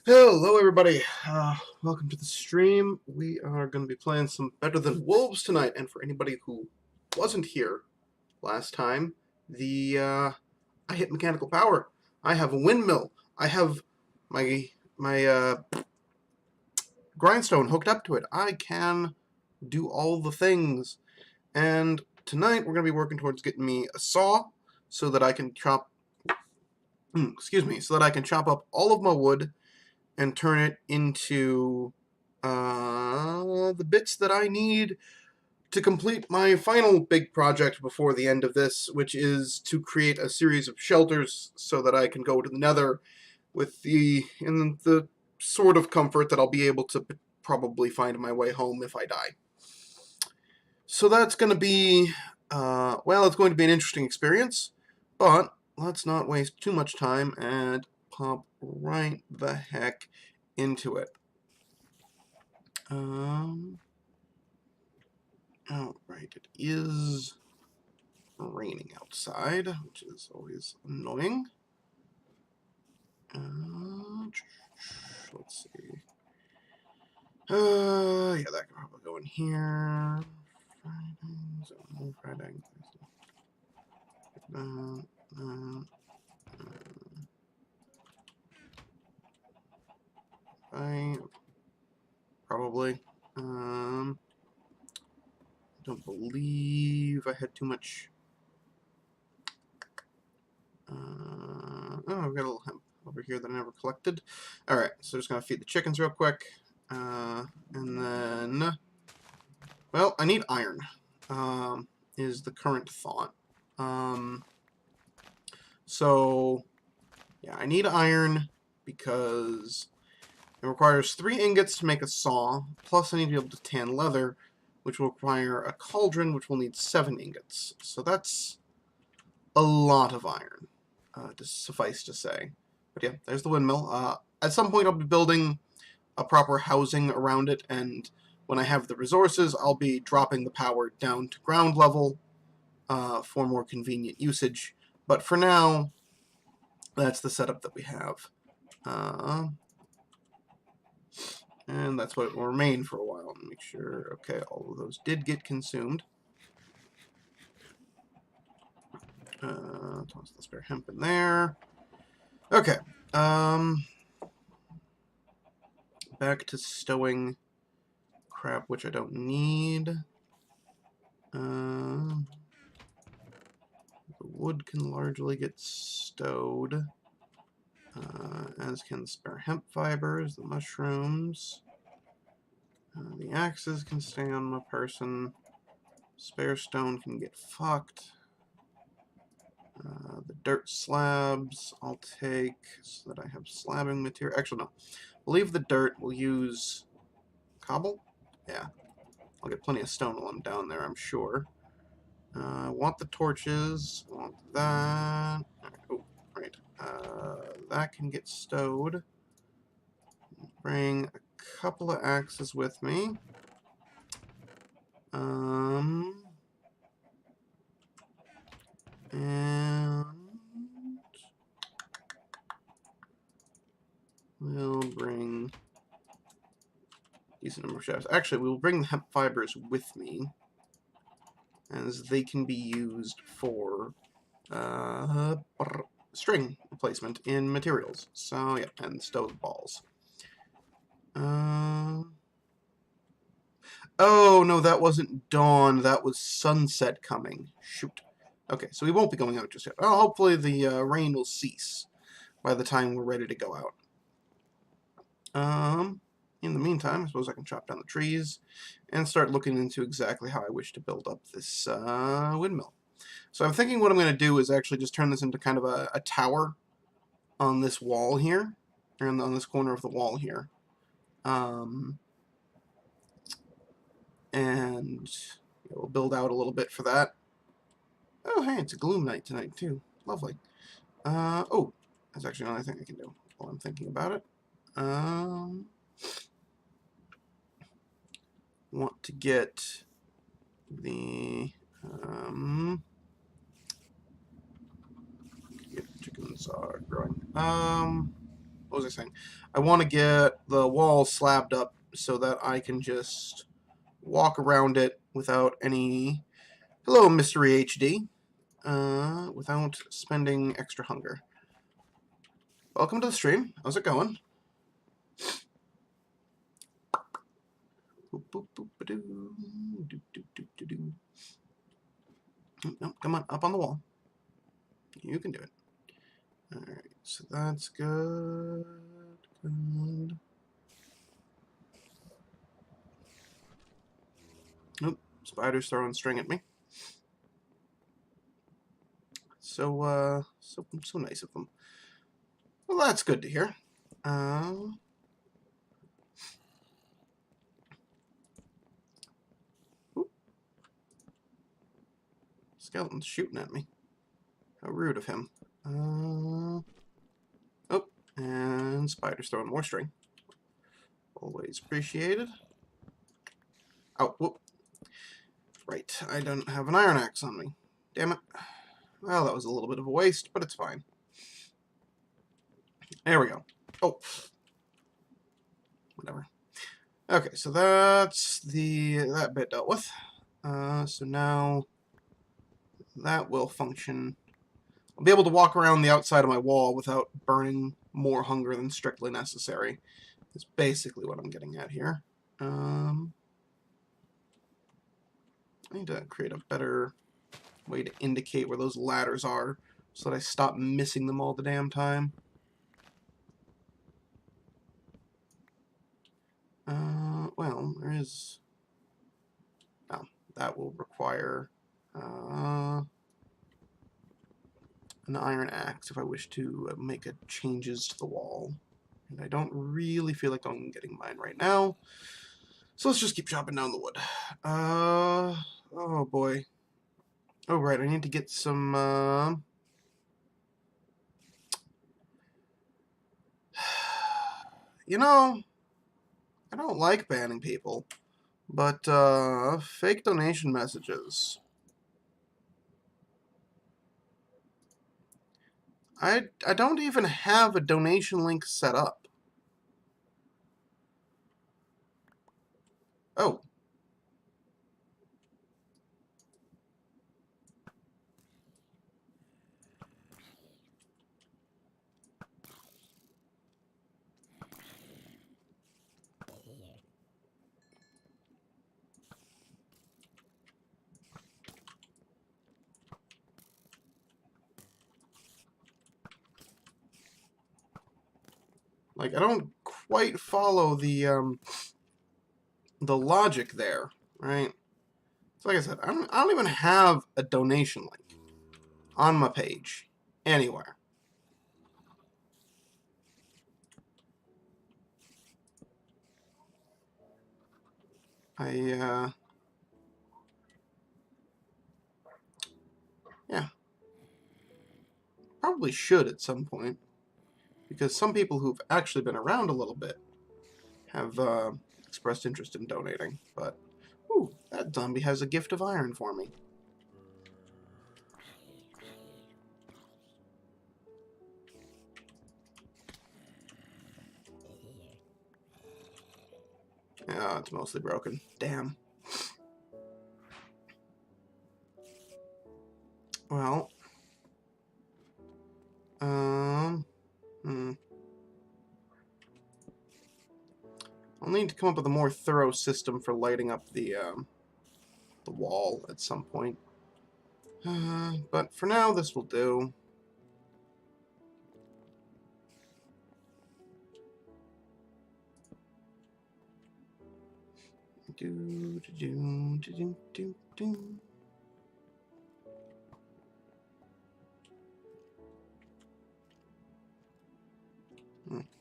Hello, everybody. Welcome to the stream. We are going to be playing some Better Than Wolves tonight. And for anybody who wasn't here last time, I hit mechanical power. I have a windmill. I have my grindstone hooked up to it. I can do all the things. And tonight we're going to be working towards getting me a saw so that I can chop. So that I can chop up all of my wood and turn it into the bits that I need to complete my final big project before the end of this, which is to create a series of shelters so that I can go to the Nether in the sort of comfort that I'll be able to probably find my way home if I die. So that's going to be, it's going to be an interesting experience, but let's not waste too much time and pop right the heck into it. Alright, it is raining outside, which is always annoying. Let's see. Yeah, that can probably go in here. Friday. Probably. Don't believe I had too much. I've got a little hemp over here that I never collected. Alright, so just gonna feed the chickens real quick. And then, well, I need iron, is the current thought. So, yeah, I need iron because it requires 3 ingots to make a saw, plus I need to be able to tan leather, which will require a cauldron, which will need 7 ingots. So that's a lot of iron, to suffice to say. But yeah, there's the windmill. At some point I'll be building a proper housing around it, and when I have the resources, I'll be dropping the power down to ground level for more convenient usage. But for now, that's the setup that we have. And that's what it will remain for a while. Make sure, okay, all of those did get consumed. Toss the spare hemp in there. Okay, back to stowing crap, which I don't need. The wood can largely get stowed, as can the spare hemp fibers, the mushrooms. The axes can stay on my person. Spare stone can get fucked. The dirt slabs I'll take so that I have slabbing material. Actually, no. We'll leave the dirt. We'll use cobble. Yeah. I'll get plenty of stone while I'm down there, I'm sure. I want the torches. I want that. Oh, right. That can get stowed. Bring a couple of axes with me. And we'll bring a decent number of shafts. Actually, we will bring the hemp fibers with me, as they can be used for string replacement in materials. So yeah, and stove balls. Oh no, that wasn't dawn. That was sunset coming. Shoot. Okay, so we won't be going out just yet. Well, hopefully the rain will cease by the time we're ready to go out. In the meantime, I suppose I can chop down the trees and start looking into exactly how I wish to build up this windmill. So I'm thinking what I'm going to do is actually just turn this into kind of a tower on this wall here, or on this corner of the wall here. And we'll build out a little bit for that. Oh, hey, it's a gloom night tonight, too. Lovely. Oh, that's actually another thing I can do while I'm thinking about it. Want to get the, chickens are growing. what was I saying? I want to get the wall slabbed up so that I can just walk around it without any... Hello, Mystery HD. Without spending extra hunger. Welcome to the stream. How's it going? No, come on, up on the wall. You can do it. Alright, so that's good. Good. Nope, spider's throwing string at me. So nice of them. Well, that's good to hear. Skeleton's shooting at me. How rude of him. Oh, and spider's throwing more string. Always appreciated. Oh, whoop. Right, I don't have an iron axe on me. Damn it. Well, that was a little bit of a waste, but it's fine. There we go. Oh. Whatever. Okay, so that's that bit dealt with. So now that will function. I'll be able to walk around the outside of my wall without burning more hunger than strictly necessary. That's basically what I'm getting at here. I need to create a better way to indicate where those ladders are so that I stop missing them all the damn time. Well, there is... Oh, that will require an iron axe if I wish to make changes to the wall. And I don't really feel like I'm getting mine right now. So let's just keep chopping down the wood. Oh boy. Oh right, I need to get some, you know, I don't like banning people, but, fake donation messages. I don't even have a donation link set up. Oh. Like, I don't quite follow the logic there, right? So like I said, I don't even have a donation link on my page anywhere. Yeah. Probably should at some point. Because some people who've actually been around a little bit have expressed interest in donating. But, ooh, that zombie has a gift of iron for me. Yeah, it's mostly broken. Damn. Well, I'll need to come up with a more thorough system for lighting up the wall at some point. But for now, this will do.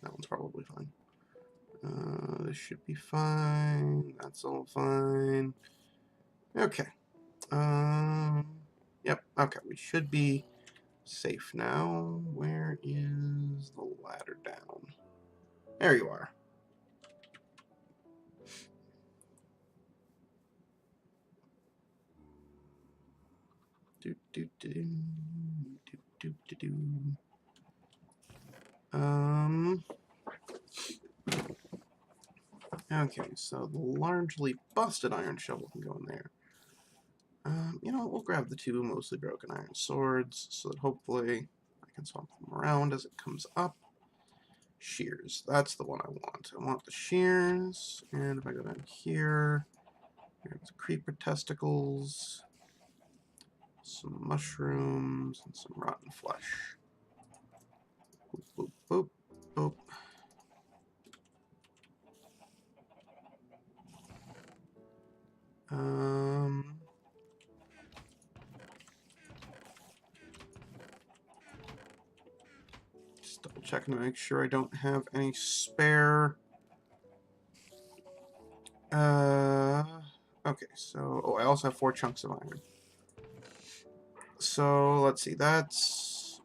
That one's probably fine. This should be fine. That's all fine. Okay. Yep. Okay, we should be safe now. Where is the ladder down? There you are. Do do do do do do do. Okay, so the largely busted iron shovel can go in there. You know, we'll grab the two mostly broken iron swords so that hopefully I can swap them around as it comes up. Shears, that's the one I want. I want the shears, and if I go down here, there's creeper testicles, some mushrooms, and some rotten flesh. Boop, boop, boop, boop. Just double checking to make sure I don't have any spare. Okay, so, oh, I also have 4 chunks of iron. So, let's see, that's,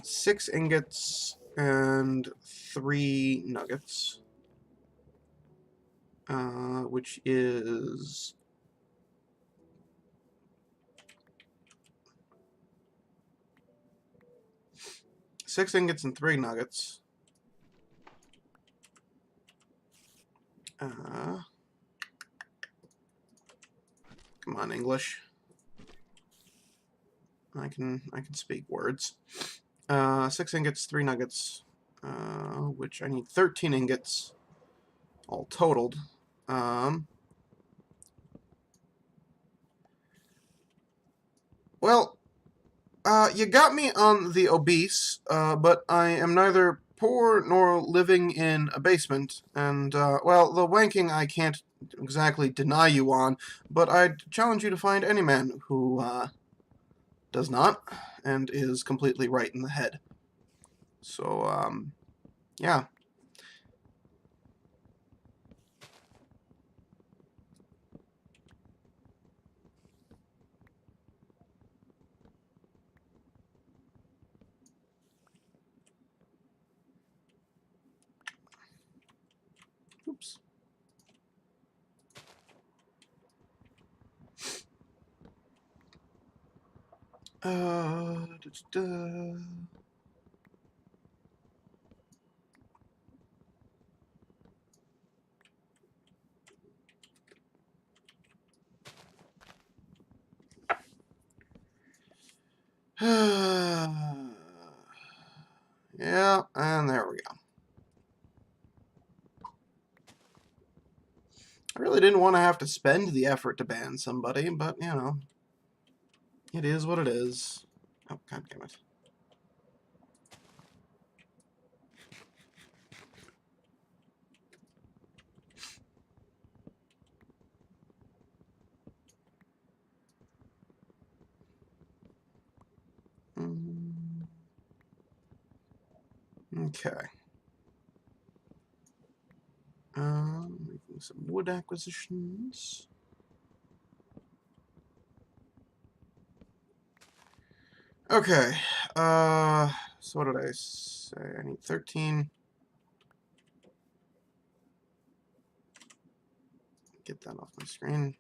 6 ingots and 3 nuggets, which is 6 ingots and 3 nuggets. Come on, English. I can speak words. 6 ingots, 3 nuggets, which I need 13 ingots, all totaled. Well, you got me on the obese, but I am neither poor nor living in a basement, and, well, the wanking I can't exactly deny you on, but I'd challenge you to find any man who, does not, and is completely right in the head. So, yeah. Oops. Da, da, da. Yeah, and there we go. I really didn't want to have to spend the effort to ban somebody, but, you know, it is what it is. Oh, god damn it. Okay. Making some wood acquisitions. Okay. So what did I say? I need 13. Get that off my screen.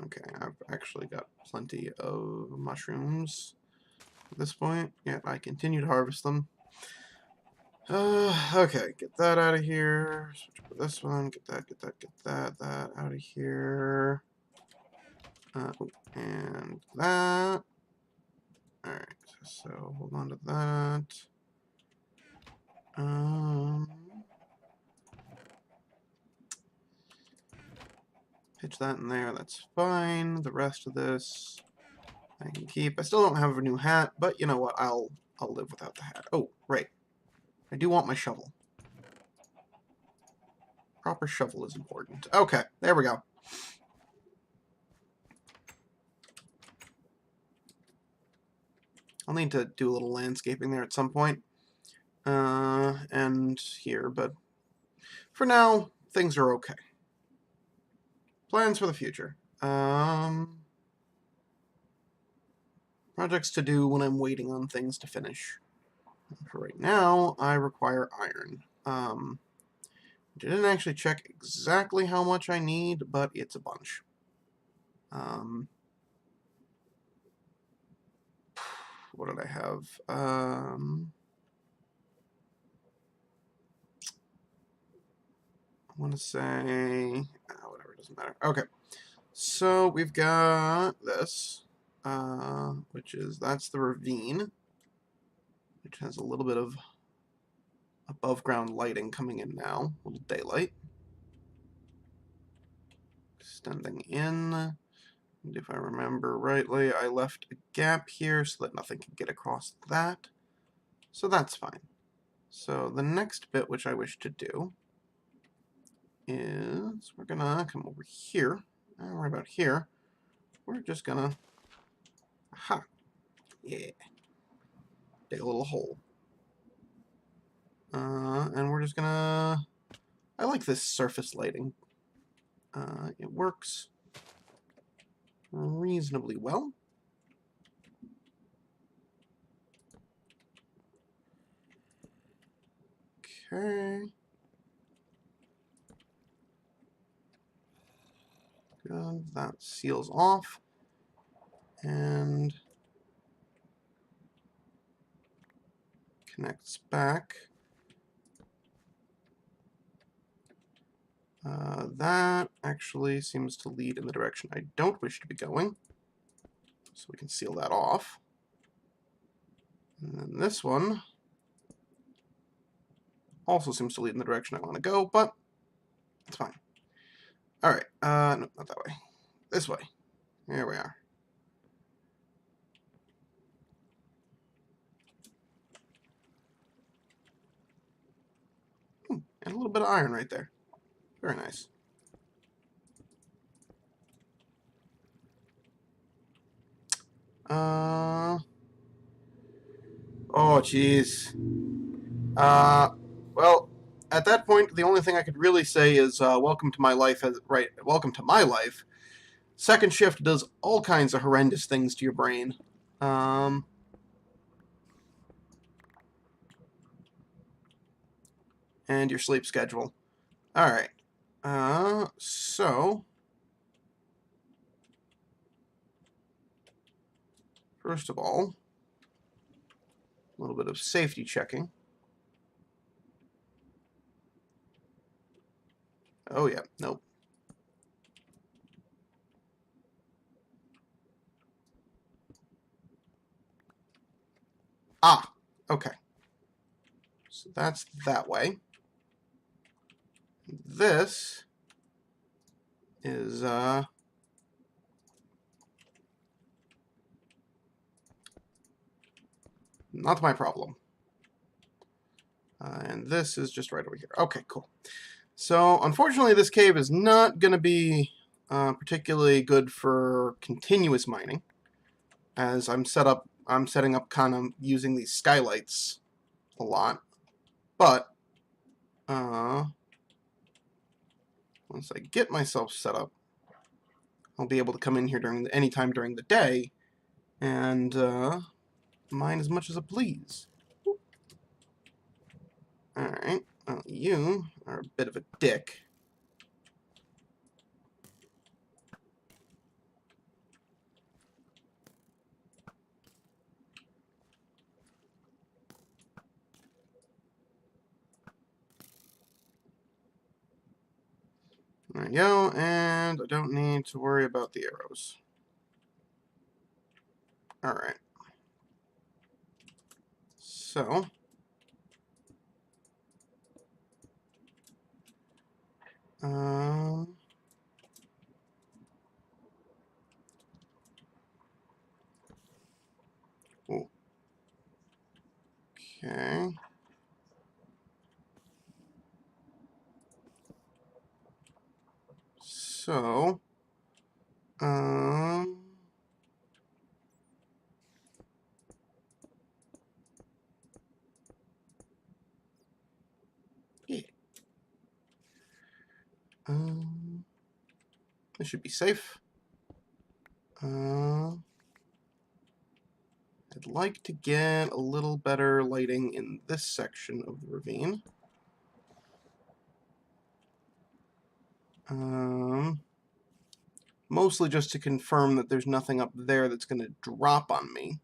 Okay, I've actually got plenty of mushrooms at this point, yet I continue to harvest them. Okay, get that out of here. Switch over this one, get that out of here. And that. Alright, so hold on to that. Pitch that in there, that's fine. The rest of this I can keep. I still don't have a new hat, but you know what? I'll live without the hat. Oh, right. I do want my shovel. Proper shovel is important. Okay, there we go. I'll need to do a little landscaping there at some point. And here, but for now, things are okay. Plans for the future. Projects to do when I'm waiting on things to finish. For right now, I require iron. Didn't actually check exactly how much I need, but it's a bunch. What did I have? I want to say... whatever, it doesn't matter. Okay. So we've got this, that's the ravine, which has a little bit of above ground lighting coming in now, a little daylight. Extending in, and if I remember rightly, I left a gap here so that nothing can get across that. So that's fine. So the next bit which I wish to do is we're gonna come over here, and right about here, we're just gonna, aha, yeah, dig a little hole. And we're just gonna, I like this surface lighting. It works reasonably well. Okay. Good. That seals off. And connects back. That actually seems to lead in the direction I don't wish to be going. So we can seal that off. And then this one also seems to lead in the direction I want to go, but it's fine. Alright, no, not that way. This way. Here we are. And a little bit of iron right there. Very nice. Oh, jeez. Well, at that point, the only thing I could really say is, welcome to my life, welcome to my life. Second shift does all kinds of horrendous things to your brain. And your sleep schedule. Alright. So... First of all, a little bit of safety checking. Oh yeah, nope. Ah, okay. So that's that way. This is, not my problem. And this is just right over here. Okay, cool. So, unfortunately, this cave is not going to be particularly good for continuous mining, as I'm setting up kind of using these skylights a lot. But, once I get myself set up, I'll be able to come in here any time during the day and mine as much as I please. Alright, well, you are a bit of a dick. There we go, and I don't need to worry about the arrows. Alright. So... Okay. So... Yeah. This should be safe. And I'd like to get a little better lighting in this section of the ravine. Mostly just to confirm that there's nothing up there that's going to drop on me.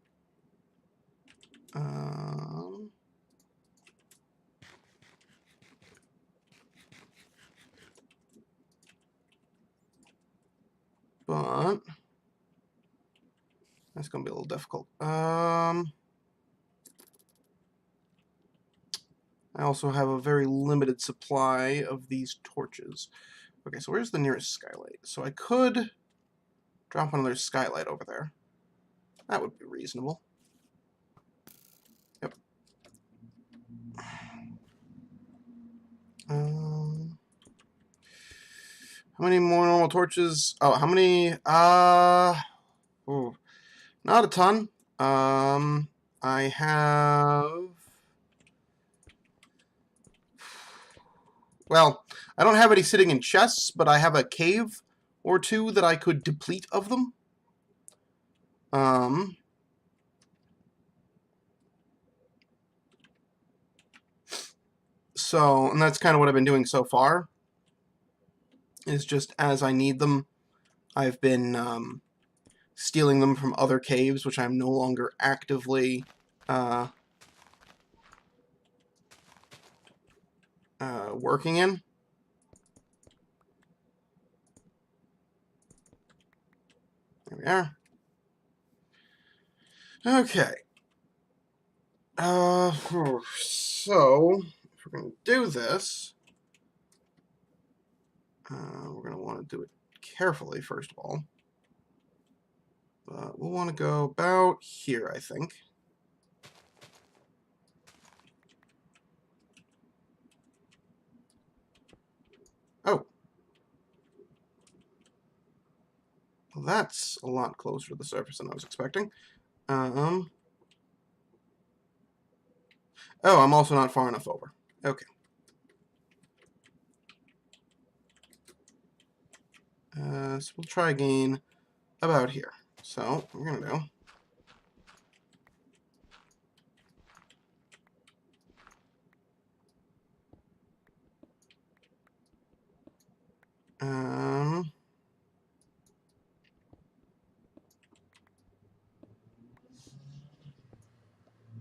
But that's going to be a little difficult. I also have a very limited supply of these torches. Okay, so where's the nearest skylight? So I could drop another skylight over there. That would be reasonable. Yep. How many more normal torches? Oh, how many? Ooh, not a ton. I have... Well, I don't have any sitting in chests, but I have a cave or two that I could deplete of them. So, and that's kind of what I've been doing so far, is just as I need them, I've been stealing them from other caves, which I'm no longer actively working in. There we are. Okay. So, if we're going to do this, we're going to want to do it carefully, first of all. But we'll want to go about here, I think. Oh. Well, that's a lot closer to the surface than I was expecting. Oh, I'm also not far enough over. Okay. So we'll try again about here. So, what we're going to do...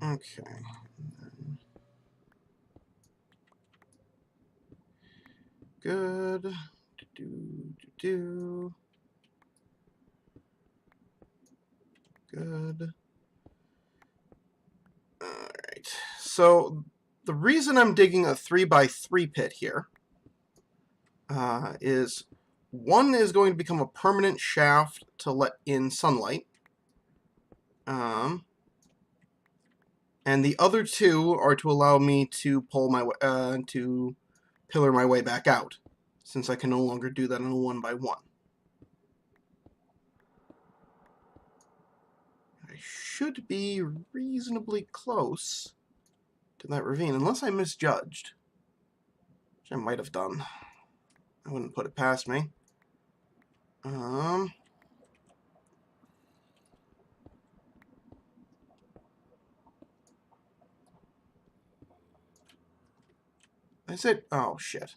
Okay. Good. Good. Alright. So, the reason I'm digging a 3x3 pit here is one is going to become a permanent shaft to let in sunlight. And the other two are to allow me to pull my to pillar my way back out, since I can no longer do that on a 1x1. I should be reasonably close to that ravine, unless I misjudged, which I might have done. I wouldn't put it past me. Is it? Oh, shit.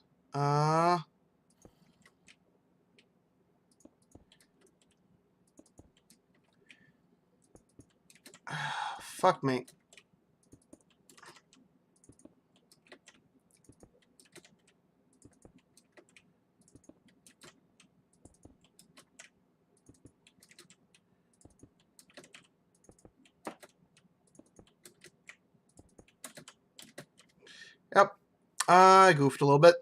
Fuck me. Yep. I goofed a little bit.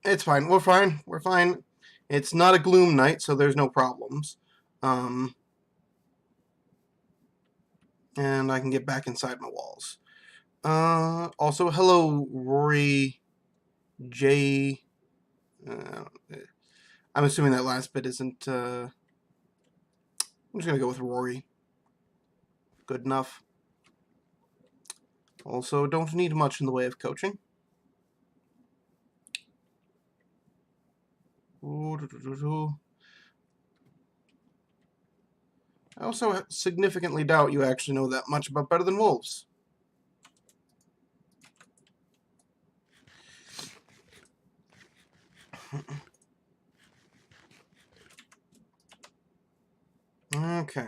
It's fine. We're fine. We're fine. It's not a gloom night, so there's no problems. And I can get back inside my walls. Also, hello, Rory J. I'm assuming that last bit isn't... I'm just going to go with Rory. Good enough. Also, don't need much in the way of coaching. I also significantly doubt you actually know that much about Better Than Wolves. Okay.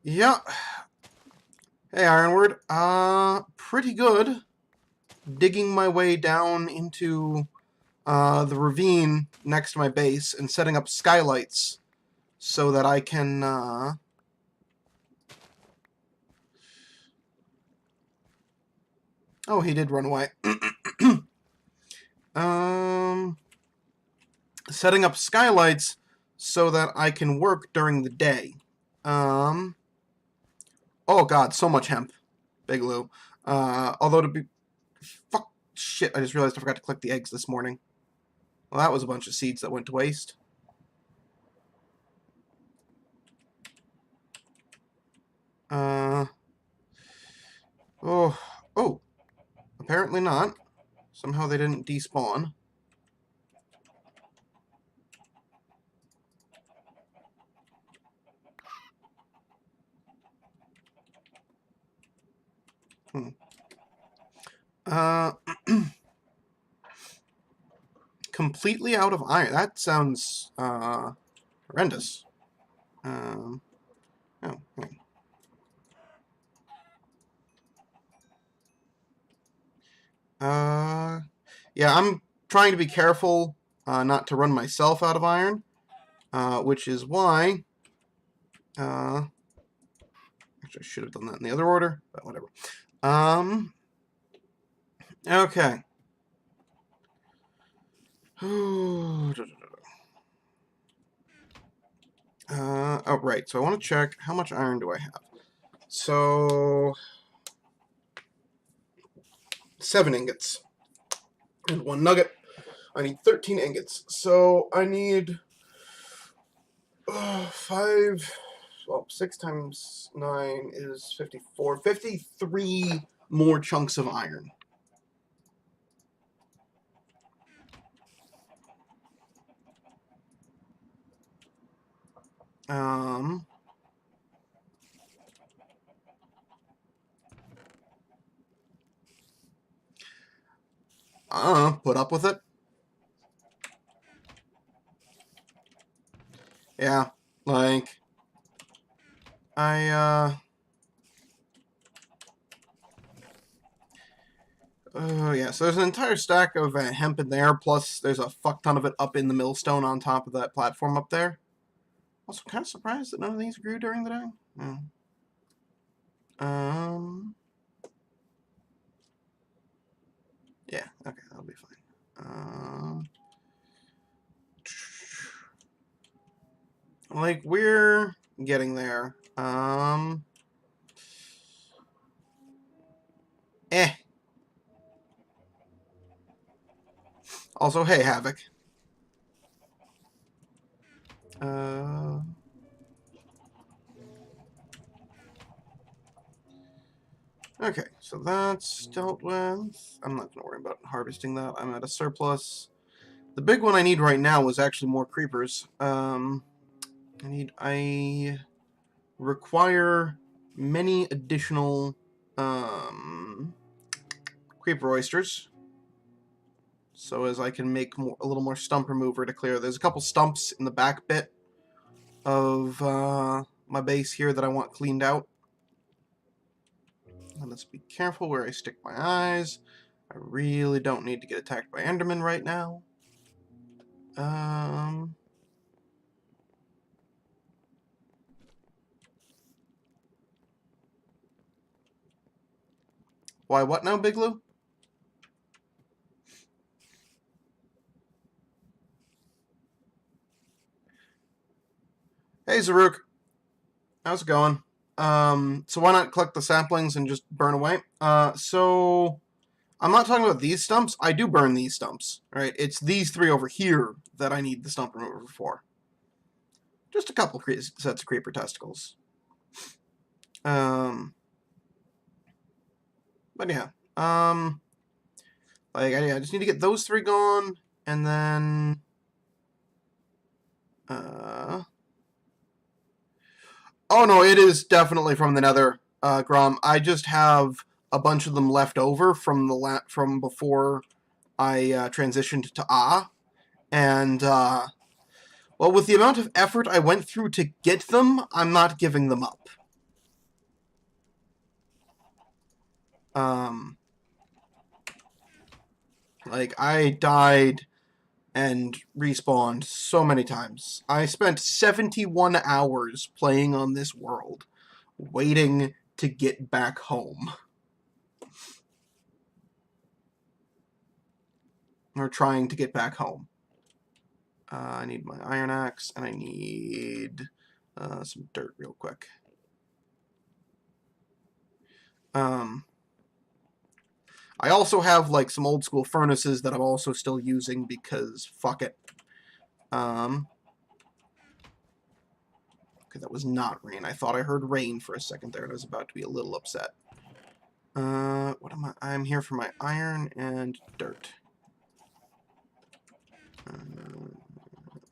Yeah. Hey, Ironward. Pretty good. Digging my way down into the ravine next to my base and setting up skylights so that I can Oh, he did run away. Setting up skylights so that I can work during the day. Oh god, so much hemp. Big Lou. Although to be... Fuck. Shit, I just realized I forgot to collect the eggs this morning. Well, that was a bunch of seeds that went to waste. Oh, apparently not. Somehow they didn't despawn. Completely out of iron. That sounds horrendous. Oh, okay. Yeah, I'm trying to be careful not to run myself out of iron, which is why. Actually, I should have done that in the other order, but whatever. Okay. Oh, right. So I want to check how much iron do I have. So 7 ingots and 1 nugget. I need 13 ingots. So I need 5. Well, 6 times 9 is 54. 53 more chunks of iron. Put up with it. Yeah, like, yeah, so there's an entire stack of hemp in there, plus there's a fuck ton of it up in the millstone on top of that platform up there. Also, kind of surprised that none of these grew during the day. Yeah, okay, that'll be fine. Like, we're getting there. Also, hey, Havoc. Okay, so that's dealt with. I'm not going to worry about harvesting that. I'm at a surplus. The big one I need right now is actually more creepers. I require many additional creeper oysters, so as I can make a little more stump remover to clear. There's a couple stumps in the back bit of my base here that I want cleaned out. And let's be careful where I stick my eyes. I really don't need to get attacked by Enderman right now. Why, what now, Big Lou? Hey, Zaruk. How's it going? So why not collect the saplings and just burn away? So I'm not talking about these stumps. I do burn these stumps, right? It's these 3 over here that I need the stump remover for. Just a couple sets of creeper testicles. But yeah. Like, I just need to get those 3 gone, and then Oh no, it is definitely from the Nether, Grom. I just have a bunch of them left over from from before I transitioned to and well, with the amount of effort I went through to get them, I'm not giving them up. Like, I died and respawned so many times. I spent 71 hours playing on this world, waiting to get back home. Or trying to get back home. I need my iron axe, and I need some dirt real quick. I also have like some old school furnaces that I'm also still using because fuck it. Okay, that was not rain. I thought I heard rain for a second there, and I was about to be a little upset. What am I? I'm here for my iron and dirt.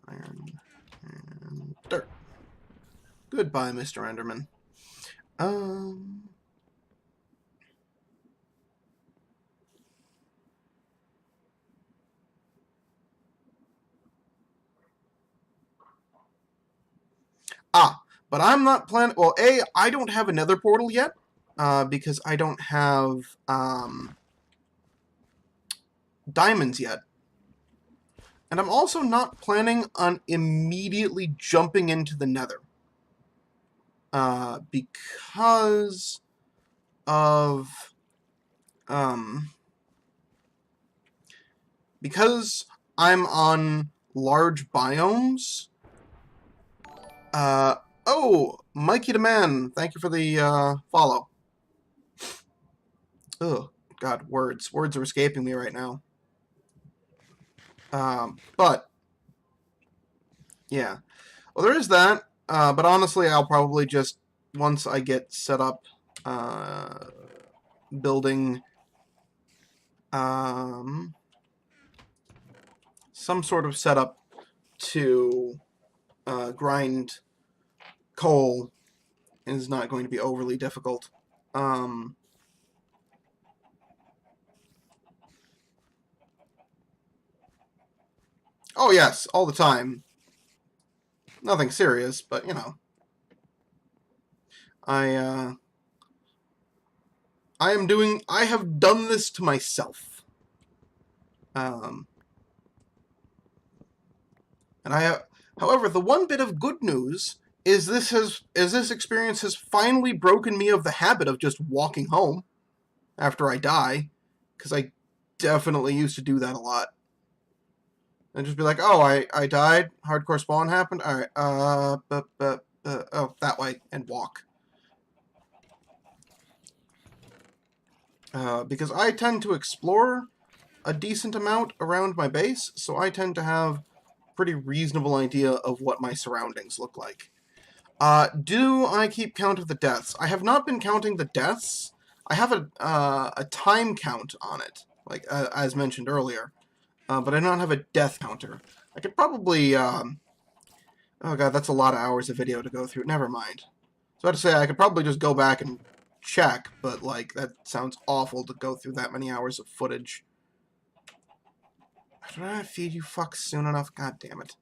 Iron and dirt. Goodbye, Mr. Enderman. But I'm not planning... Well, I don't have a nether portal yet, because I don't have, diamonds yet. And I'm also not planning on immediately jumping into the nether. Because of... because I'm on large biomes... oh, Mikey the Man, thank you for the, follow. Oh, God, words. Words are escaping me right now. But, yeah. Well, there is that, but honestly, I'll probably just, once I get set up, building, some sort of setup to, grind coal is not going to be overly difficult. Oh yes, all the time. Nothing serious, but you know. I have done this to myself. And however, the one bit of good news is this experience has finally broken me of the habit of just walking home after I die, because I definitely used to do that a lot. And just be like, oh, I died, hardcore spawn happened, alright, oh, that way, and walk. Because I tend to explore a decent amount around my base, so I tend to have a pretty reasonable idea of what my surroundings look like. Do I keep count of the deaths? I have not been counting the deaths. I have a time count on it, like as mentioned earlier, but I don't have a death counter. I could probably, oh god, that's a lot of hours of video to go through. Never mind. So I had to say I could probably just go back and check, but like that sounds awful to go through that many hours of footage. Did I feed you fucks soon enough? God damn it.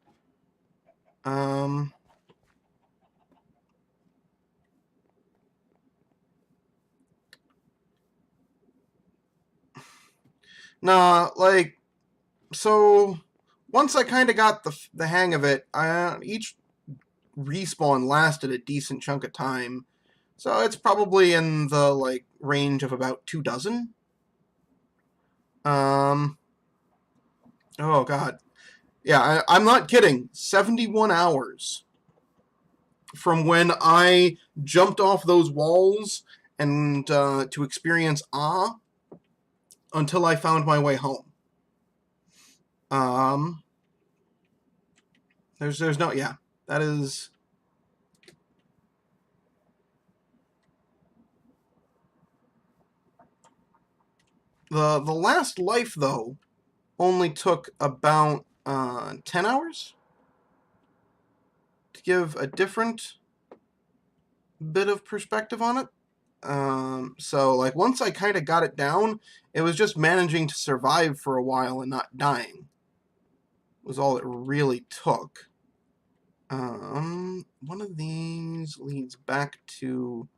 Nah, like, so once I kind of got the hang of it, each respawn lasted a decent chunk of time. So it's probably in the, like, range of about 24. Oh, God. Yeah, I'm not kidding. 71 hours from when I jumped off those walls and to experience until I found my way home. There's no, yeah, that is... The last life, though, only took about 10 hours? to give a different bit of perspective on it. So, like, once I kind of got it down, it was just managing to survive for a while and not dying. Was all it really took. One of these leads back to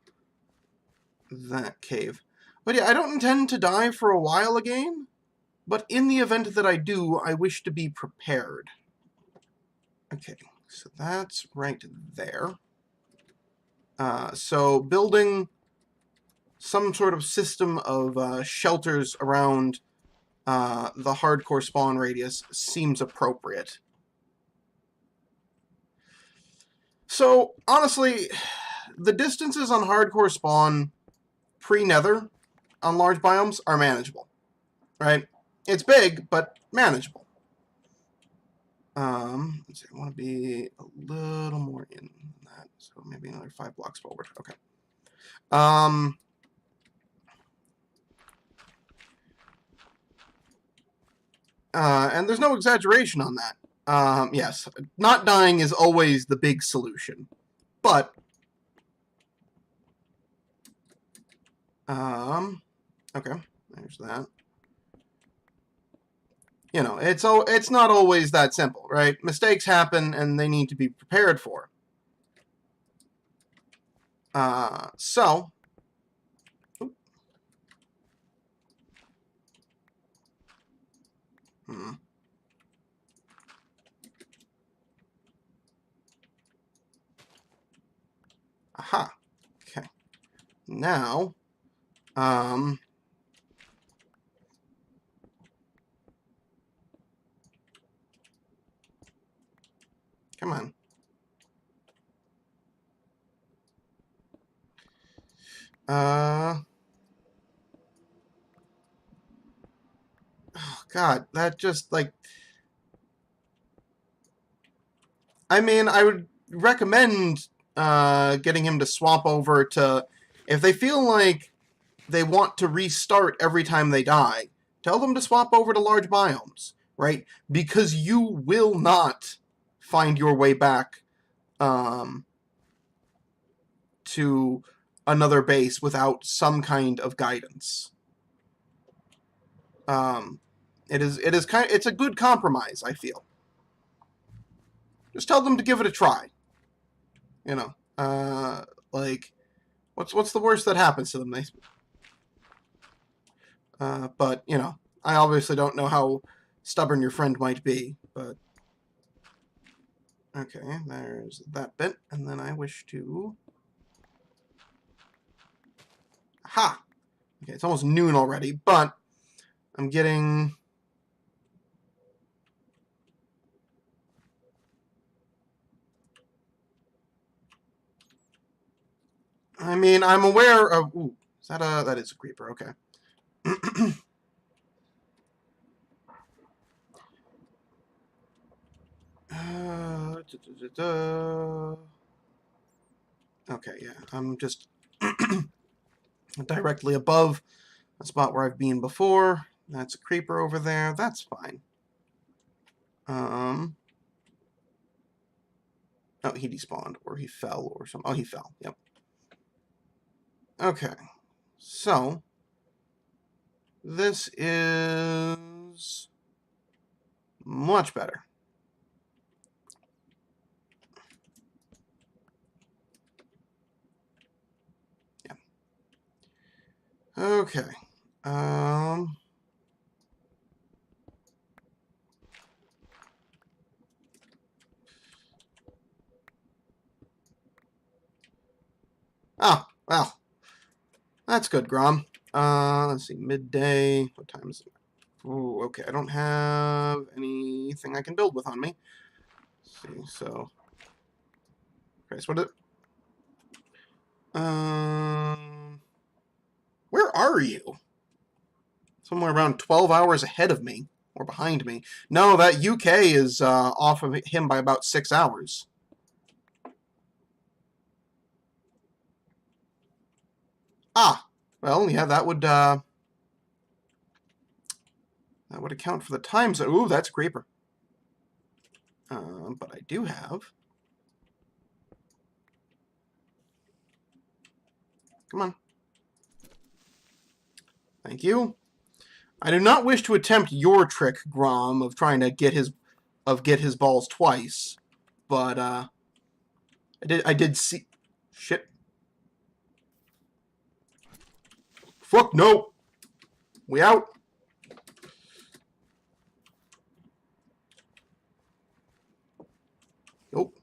that cave. But yeah, I don't intend to die for a while again, but in the event that I do, I wish to be prepared. Okay, so that's right there. So building some sort of system of shelters around the hardcore spawn radius seems appropriate. So, honestly, the distances on hardcore spawn pre-nether on large biomes are manageable, right? It's big, but manageable. Let's see, I want to be a little more in that, so maybe another 5 blocks forward. Okay. And there's no exaggeration on that. Yes, not dying is always the big solution, but okay, there's that. You know, it's not always that simple, right? Mistakes happen, and they need to be prepared for. So. Aha. Okay. Now, come on. Oh God, that just, like, I mean, I would recommend getting him to swap over to, if they feel like they want to restart every time they die, tell them to swap over to large biomes, right? Because you will not find your way back to another base without some kind of guidance. It's a good compromise, I feel. Just tell them to give it a try. You know, like, what's the worst that happens to them? But you know, I obviously don't know how stubborn your friend might be, but okay, there's that bit, and then I wish to. Aha! Okay, it's almost noon already, but I'm getting. I mean, I'm aware of. Ooh, that is a creeper? Okay. Okay, yeah, I'm just directly above a spot where I've been before. That's a creeper over there. That's fine. Oh, he despawned, or he fell, or something. Oh, he fell. Yep. Okay. So, this is much better. Yeah. Okay. Oh, well. That's good, Grom. Let's see, midday. What time is it? Ooh, okay. I don't have anything I can build with on me. Let's see, so. Okay, so what is it? Where are you? Somewhere around 12 hours ahead of me. Or behind me. No, that UK is off of him by about 6 hours. Ah, well, yeah, that would account for the time zone. Ooh, that's a creeper. But I do have Come on. Thank you. I do not wish to attempt your trick, Grom, of trying to get his balls twice, but I did see. Shit. Fuck no. We out. Nope.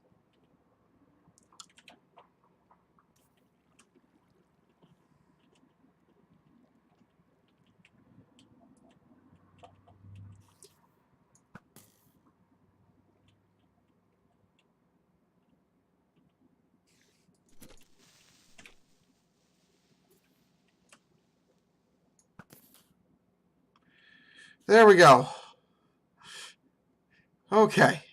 There we go. Okay.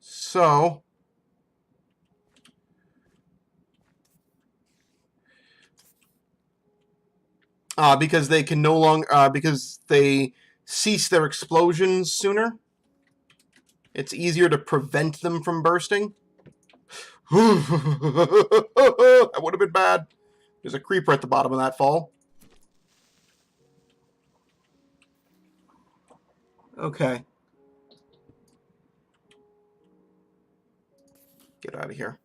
So because they can no longer because they cease their explosions sooner, it's easier to prevent them from bursting. That would have been bad. There's a creeper at the bottom of that fall. Okay. Get out of here.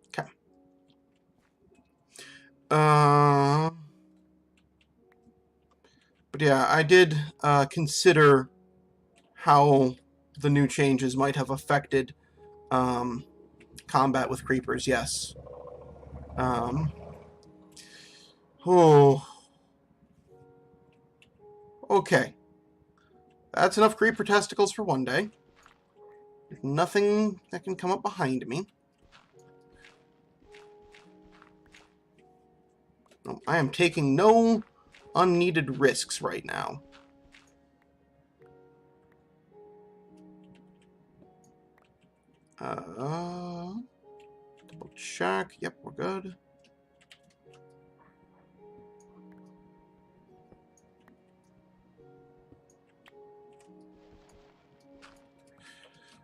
Okay. But yeah, I did consider how the new changes might have affected combat with creepers, yes. Oh. Okay. That's enough creeper testicles for one day. There's nothing that can come up behind me. No, I am taking no unneeded risks right now. Double check. Yep, we're good.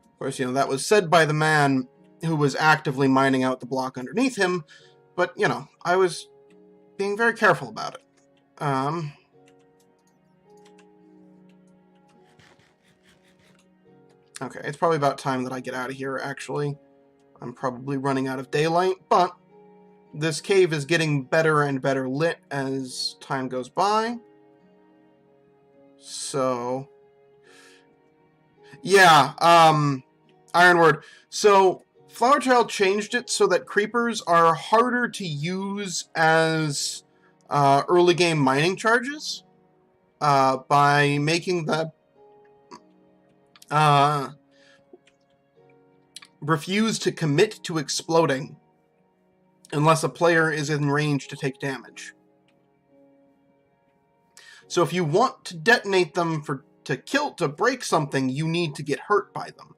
Of course, that was said by the man who was actively mining out the block underneath him, but, I was being very careful about it. Okay, it's probably about time that I get out of here, actually. I'm probably running out of daylight, but this cave is getting better and better lit as time goes by. So, yeah, Ironward. So, Flower Child changed it so that creepers are harder to use as early game mining charges by making the refuse to commit to exploding unless a player is in range to take damage. So if you want to detonate them to break something, you need to get hurt by them.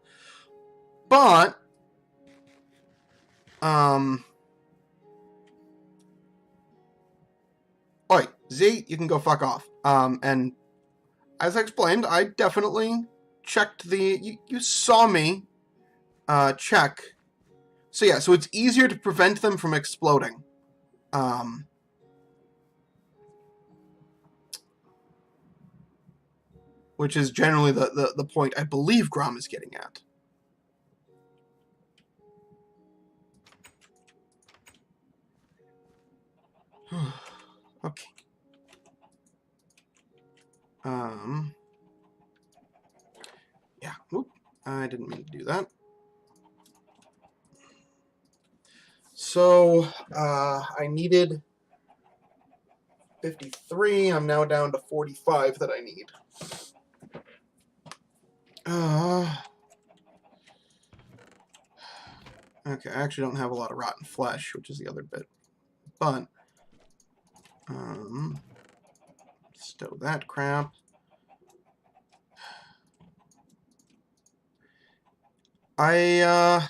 But oi, Z, you can go fuck off. And as I explained, I definitely checked you saw me check. So yeah, so it's easier to prevent them from exploding. Which is generally the point I believe Grom is getting at. Okay. Yeah. Oop. I didn't mean to do that. So, I needed 53. I'm now down to 45 that I need. Okay, I actually don't have a lot of rotten flesh, which is the other bit. But, stow that crap. Yeah,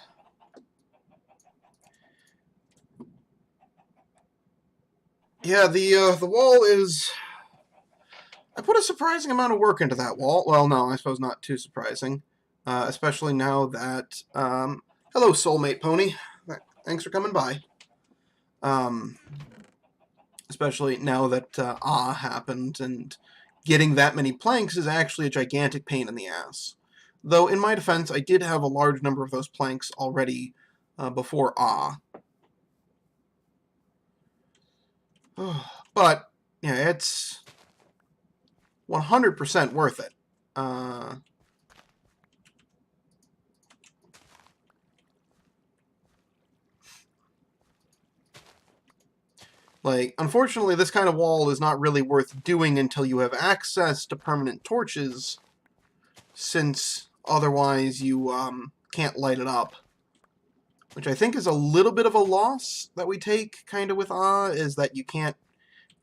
the wall is I put a surprising amount of work into that wall. Well, no, I suppose not too surprising. Especially now that... hello, soulmate pony. Thanks for coming by. Especially now that happened, and getting that many planks is actually a gigantic pain in the ass. Though, in my defense, I did have a large number of those planks already before But, yeah, it's 100% worth it. Like, unfortunately, this kind of wall is not really worth doing until you have access to permanent torches, since otherwise you can't light it up. Which I think is a little bit of a loss that we take, kind of with is that you can't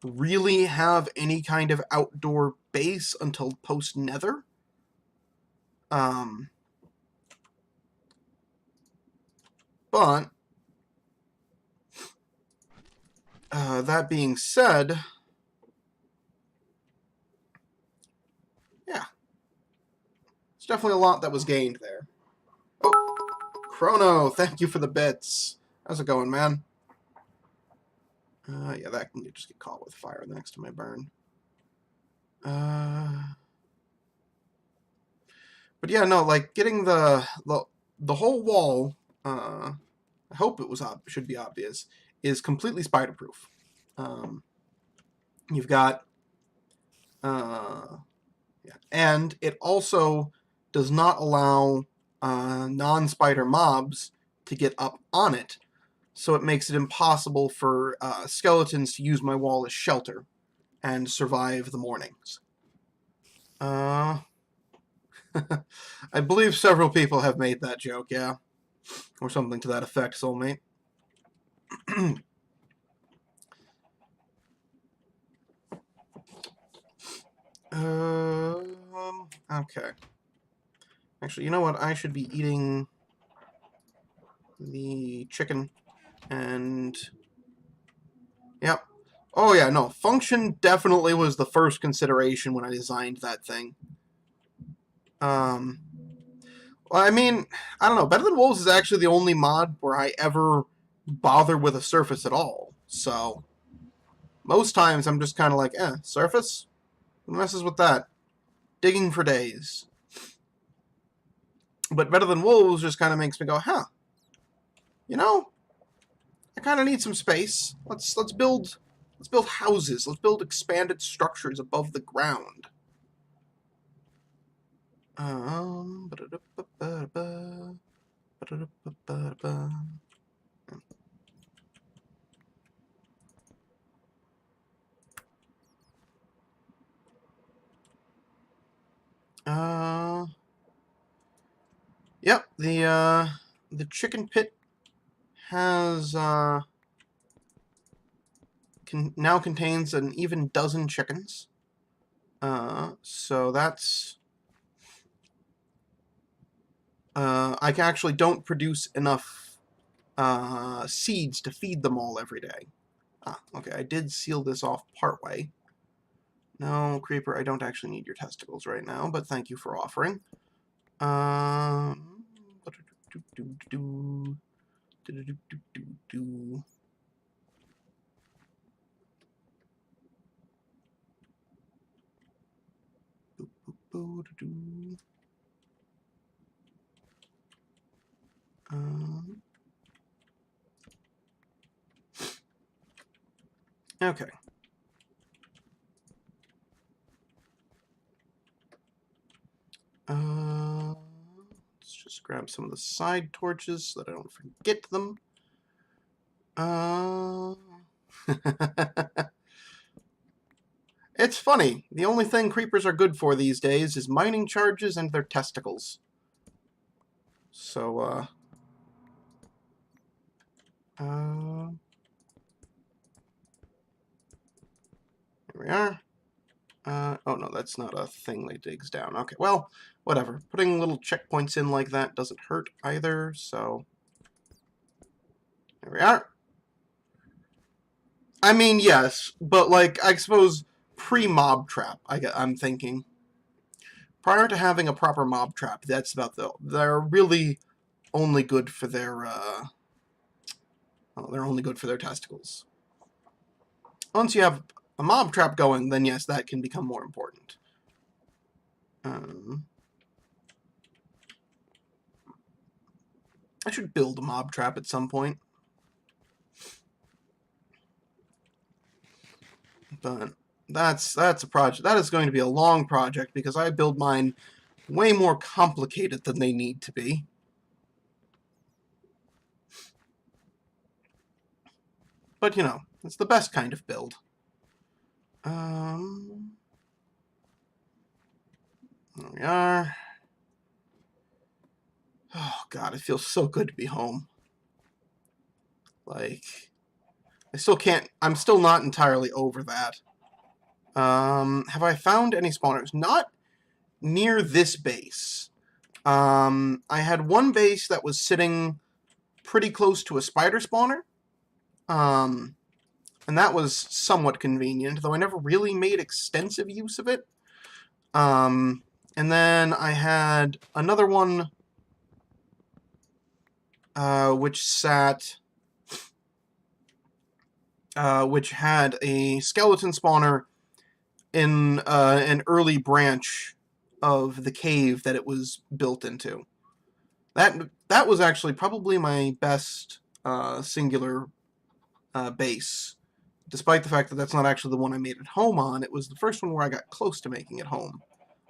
really have any kind of outdoor base until post-nether. But that being said, yeah, it's definitely a lot that was gained there. Oh, Chrono, thank you for the bits. How's it going, man? Yeah, that can just get caught with fire the next time I burn. But yeah, no, like getting the whole wall. I hope it was should be obvious. Is completely spider-proof. You've got, yeah, and it also does not allow non-spider mobs to get up on it, so it makes it impossible for skeletons to use my wall as shelter and survive the mornings. I believe several people have made that joke, yeah, or something to that effect, soulmate. Okay. Actually, you know what? I should be eating the chicken and... Yep. Oh, yeah, no. Function definitely was the first consideration when I designed that thing. Well, I mean, I don't know. Better Than Wolves is actually the only mod where I ever bother with a surface at all. So, most times I'm just kind of like, surface? Who messes with that? Digging for days. But Better Than Wolves just kind of makes me go, huh? You know, I kind of need some space. Let's build houses. Let's build expanded structures above the ground. Yep, the chicken pit has now contains an even dozen chickens. So that's I actually don't produce enough seeds to feed them all every day. Okay, I did seal this off partway. No, Creeper, I don't actually need your testicles right now, but thank you for offering. Okay. Let's just grab some of the side torches so that I don't forget them. It's funny. The only thing creepers are good for these days is mining charges and their testicles. So, here we are. Oh no, that's not a thing that digs down. Okay, well, whatever. Putting little checkpoints in like that doesn't hurt either, so... There we are. I mean, yes, but, like, I suppose pre-mob trap, I'm thinking. Prior to having a proper mob trap, that's about they're really only good for their, well, they're only good for their testicles. Once you have a mob trap going, then yes, that can become more important. I should build a mob trap at some point. But that's a project. That is going to be a long project because I build mine way more complicated than they need to be. But, you know, it's the best kind of build. There we are. Oh, God, it feels so good to be home. Like, I still can't... I'm still not entirely over that. Have I found any spawners? Not near this base. I had one base that was sitting pretty close to a spider spawner. And that was somewhat convenient, though I never really made extensive use of it. And then I had another one which had a skeleton spawner in an early branch of the cave that it was built into. That was actually probably my best singular base. Despite the fact that that's not actually the one I made it home on, it was the first one where I got close to making it home.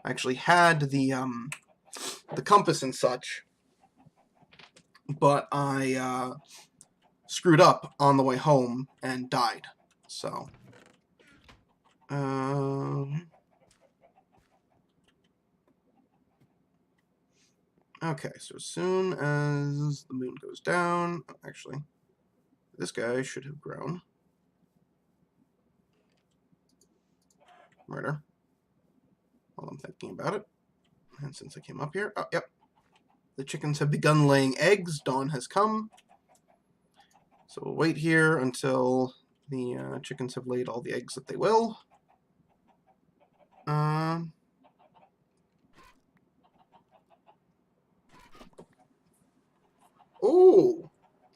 I actually had the compass and such, but I screwed up on the way home and died. So, okay, so as soon as the moon goes down, actually, this guy should have grown. Murder. While I'm thinking about it. And since I came up here, oh, yep. The chickens have begun laying eggs. Dawn has come. So we'll wait here until the chickens have laid all the eggs that they will. Oh,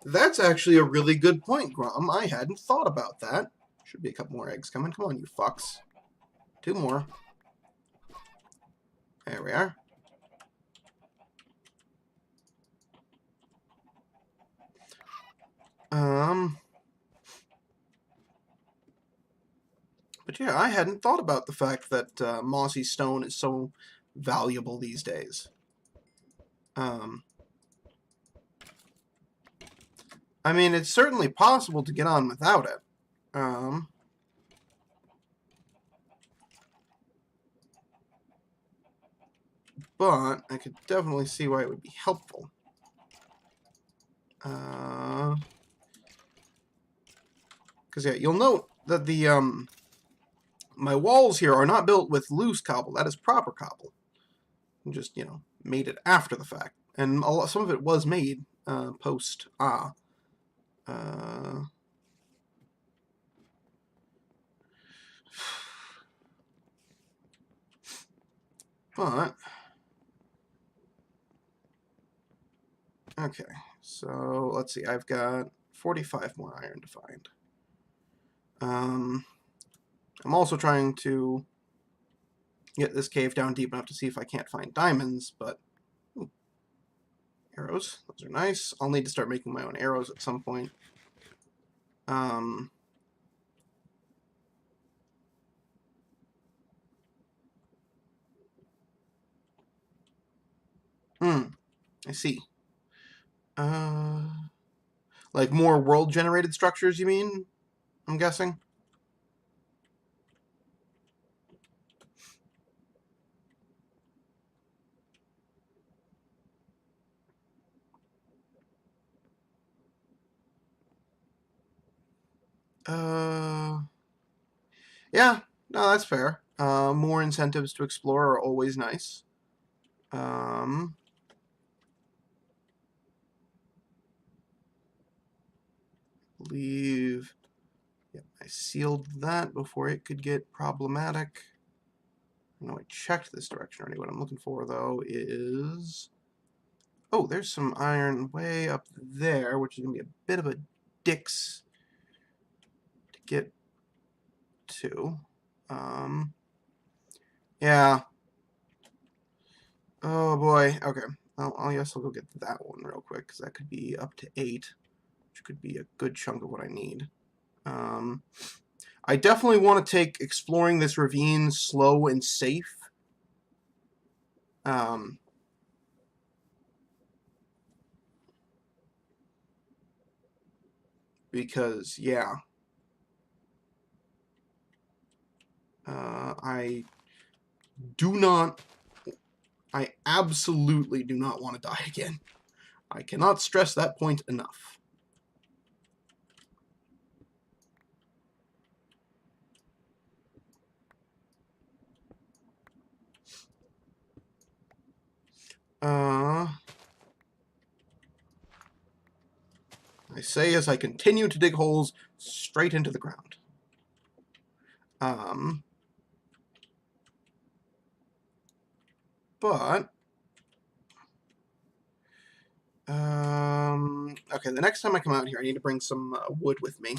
that's actually a really good point, Grom. I hadn't thought about that. Should be a couple more eggs coming. Come on, you fucks. 2 more. There we are. But yeah, I hadn't thought about the fact that mossy stone is so valuable these days. I mean, it's certainly possible to get on without it. But I could definitely see why it would be helpful. Because, yeah, you'll note that the, my walls here are not built with loose cobble. That is proper cobble. I just, you know, made it after the fact. And some of it was made post. But, okay, so let's see. I've got 45 more iron to find. I'm also trying to get this cave down deep enough to see if I can't find diamonds, but ooh, arrows, those are nice. I'll need to start making my own arrows at some point. I see. Like more world-generated structures, you mean? I'm guessing? Yeah, no, that's fair. More incentives to explore are always nice. Believe, yeah, I I sealed that before it could get problematic. I know I checked this direction already. What I'm looking for, though, is... Oh, there's some iron way up there, which is going to be a bit of a dicks to get to. Yeah. Oh, boy. Okay. Well, I guess I'll go get that one real quick, because that could be up to 8, which could be a good chunk of what I need. I definitely want to take exploring this ravine slow and safe. Because, yeah. I absolutely do not want to die again. I cannot stress that point enough. I say as I continue to dig holes straight into the ground. But... okay, the next time I come out here, I need to bring some wood with me.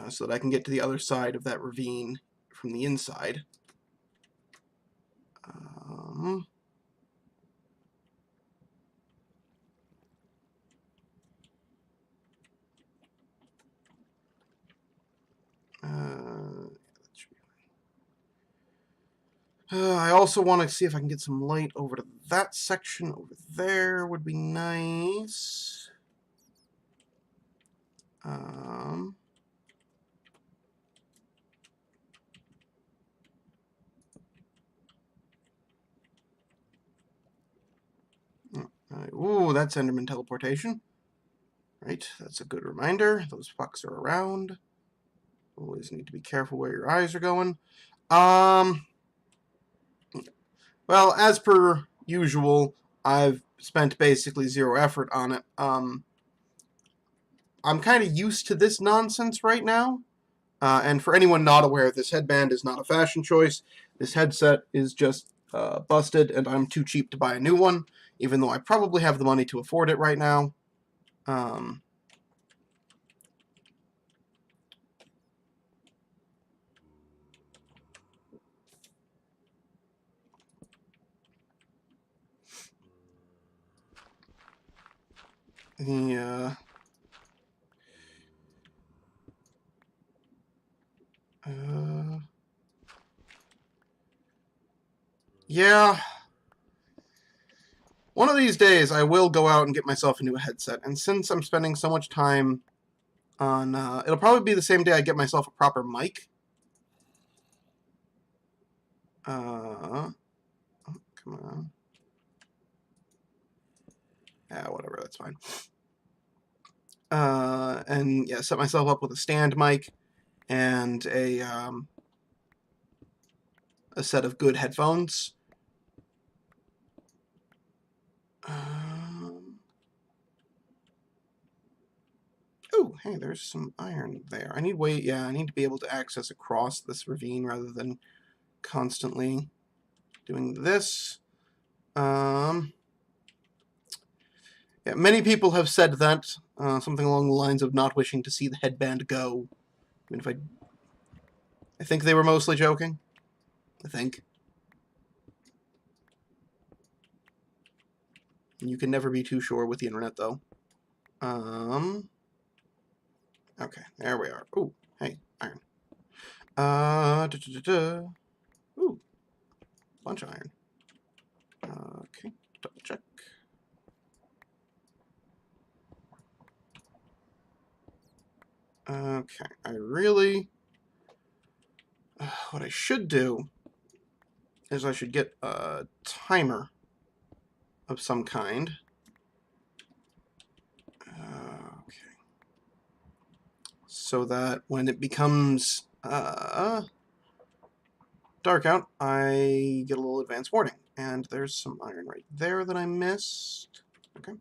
So that I can get to the other side of that ravine from the inside. I also want to see if I can get some light over to that section over there. Would be nice. Ooh, that's Enderman teleportation. Right, that's a good reminder. Those fucks are around. Always need to be careful where your eyes are going. Well, as per usual, I've spent basically zero effort on it. I'm kind of used to this nonsense right now. And for anyone not aware, this headband is not a fashion choice. This headset is just busted, and I'm too cheap to buy a new one, even though I probably have the money to afford it right now. Yeah. One of these days, I will go out and get myself a new headset, and since I'm spending so much time on... it'll probably be the same day I get myself a proper mic. Oh, come on. Yeah, whatever, that's fine. And yeah, set myself up with a stand mic and a set of good headphones. Oh, hey, there's some iron there. I need I need to be able to access across this ravine rather than constantly doing this. Yeah, many people have said that, something along the lines of not wishing to see the headband go. I mean, I think they were mostly joking. I think. You can never be too sure with the internet, though. Okay, there we are. Ooh, hey, iron. Ooh, bunch of iron. Okay, double check. Okay, I really... what I should do is I should get a timer of some kind. Okay. So that when it becomes dark out, I get a little advance warning. And there's some iron right there that I missed. Okay.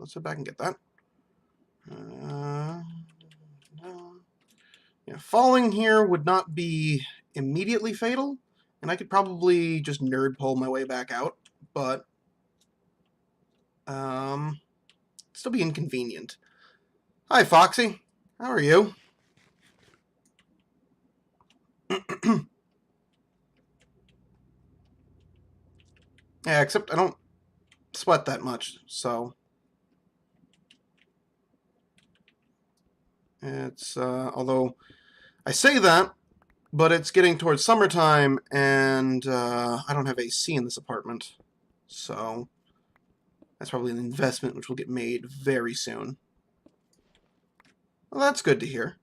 let's sit back and get that. Yeah, falling here would not be immediately fatal, and I could probably just nerd pull my way back out, but still be inconvenient. Hi, Foxy. How are you? Yeah, except I don't sweat that much, so it's although I say that, but it's getting towards summertime, and I don't have AC in this apartment, so that's probably an investment which will get made very soon. Well, that's good to hear.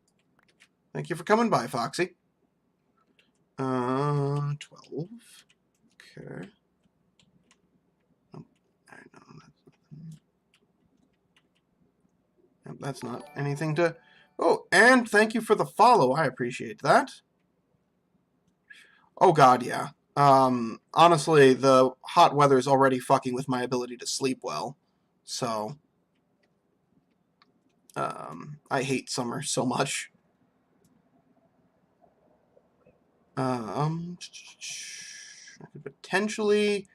Thank you for coming by, Foxy. 12. Okay. Oh, that's not anything to... Oh, and thank you for the follow. I appreciate that. Oh, God, yeah. Honestly, the hot weather is already fucking with my ability to sleep well. So, I hate summer so much. I could potentially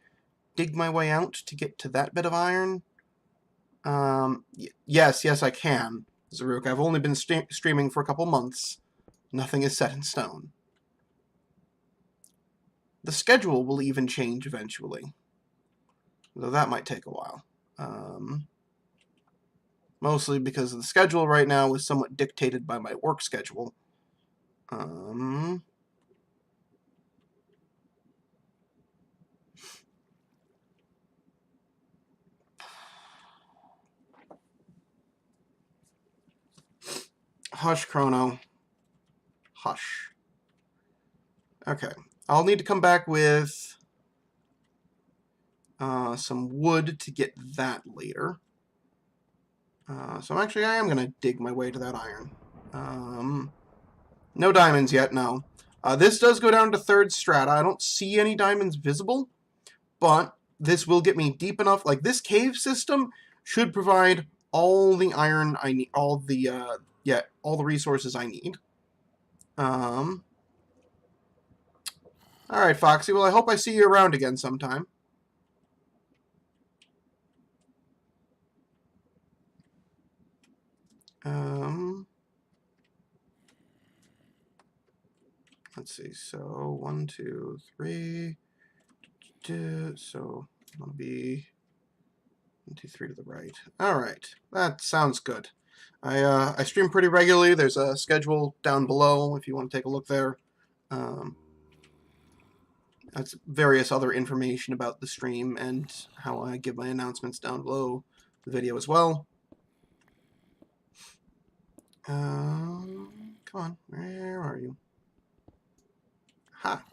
dig my way out to get to that bit of iron. Yes, I can, Zaruk. I've only been streaming for a couple months. Nothing is set in stone. The schedule will even change eventually, though that might take a while. Mostly because the schedule right now is somewhat dictated by my work schedule. Hush, Chrono. Hush. Okay. I'll need to come back with some wood to get that later. So actually, I am going to dig my way to that iron. No diamonds yet, no. This does go down to 3rd strata. I don't see any diamonds visible, but this will get me deep enough. Like, this cave system should provide all the iron I need, all the resources I need. Alright, Foxy. Well, I hope I see you around again sometime. Let's see. So, 1, 2, 3. So, it'll be 1, 2, 3 to the right. Alright. That sounds good. I stream pretty regularly. There's a schedule down below if you want to take a look there. That's various other information about the stream and how I give my announcements down below the video as well. Come on, where are you? Ha!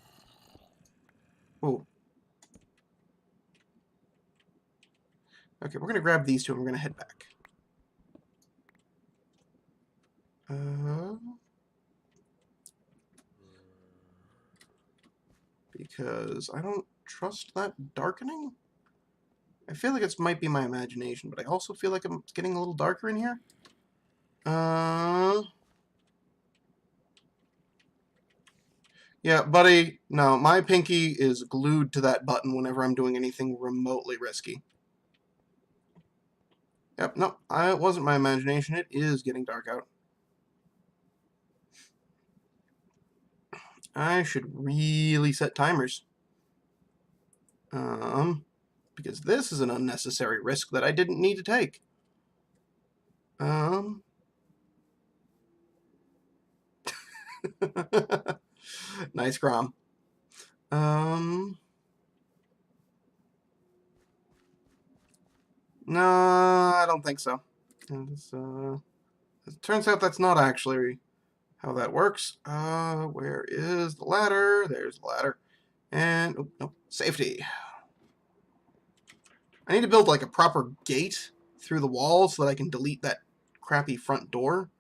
Oh. Okay, we're gonna grab these two and we're gonna head back. Because I don't trust that darkening. I feel like it might be my imagination, but I also feel like it's getting a little darker in here. Yeah, buddy, no, my pinky is glued to that button whenever I'm doing anything remotely risky. Yep, no, it wasn't my imagination. It is getting dark out. I should really set timers. Because this is an unnecessary risk that I didn't need to take. Nice, Grom. No, I don't think so. It turns out that's not actually how that works. Where is the ladder? There's the ladder. And, oh, no, safety. I need to build, like, a proper gate through the wall so that I can delete that crappy front door.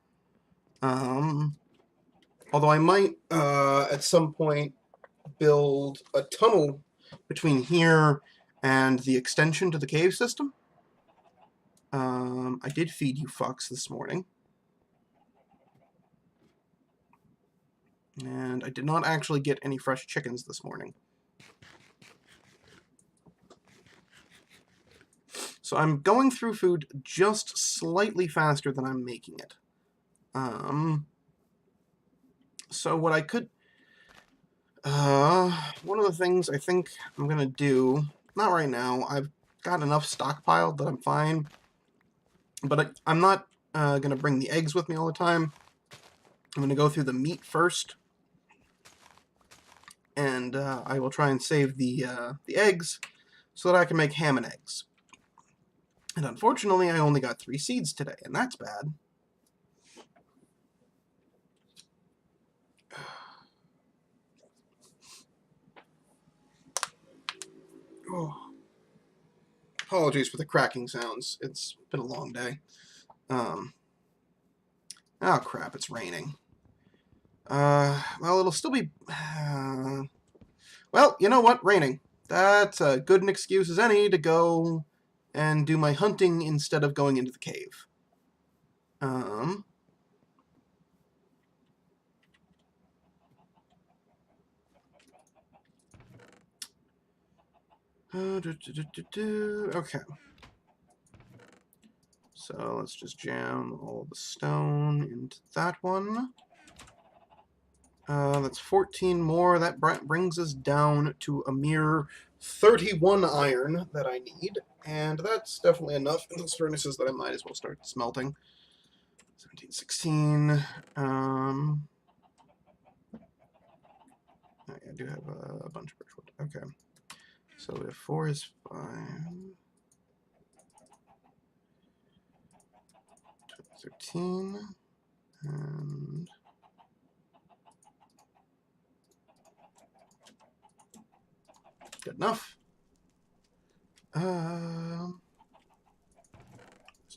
Although I might, at some point, build a tunnel between here and the extension to the cave system. I did feed you fucks this morning. And I did not actually get any fresh chickens this morning. So I'm going through food just slightly faster than I'm making it. So what I could... one of the things I think I'm gonna do... Not right now. I've got enough stockpiled that I'm fine. But I'm not gonna bring the eggs with me all the time. I'm gonna go through the meat first. And I will try and save the eggs so that I can make ham and eggs. And unfortunately, I only got 3 seeds today, and that's bad. Oh. Apologies for the cracking sounds. It's been a long day. Oh crap, it's raining. Well, it'll still be... well, you know what? Raining. That's as good an excuse as any to go and do my hunting instead of going into the cave. Okay. So let's just jam all the stone into that one. That's 14 more. That brings us down to a mere 31 iron that I need. And that's definitely enough in those furnaces that I might as well start smelting. 17, 16. I do have a bunch of birchwood. Okay. So if 4 is 5. 13. And... good enough. Let's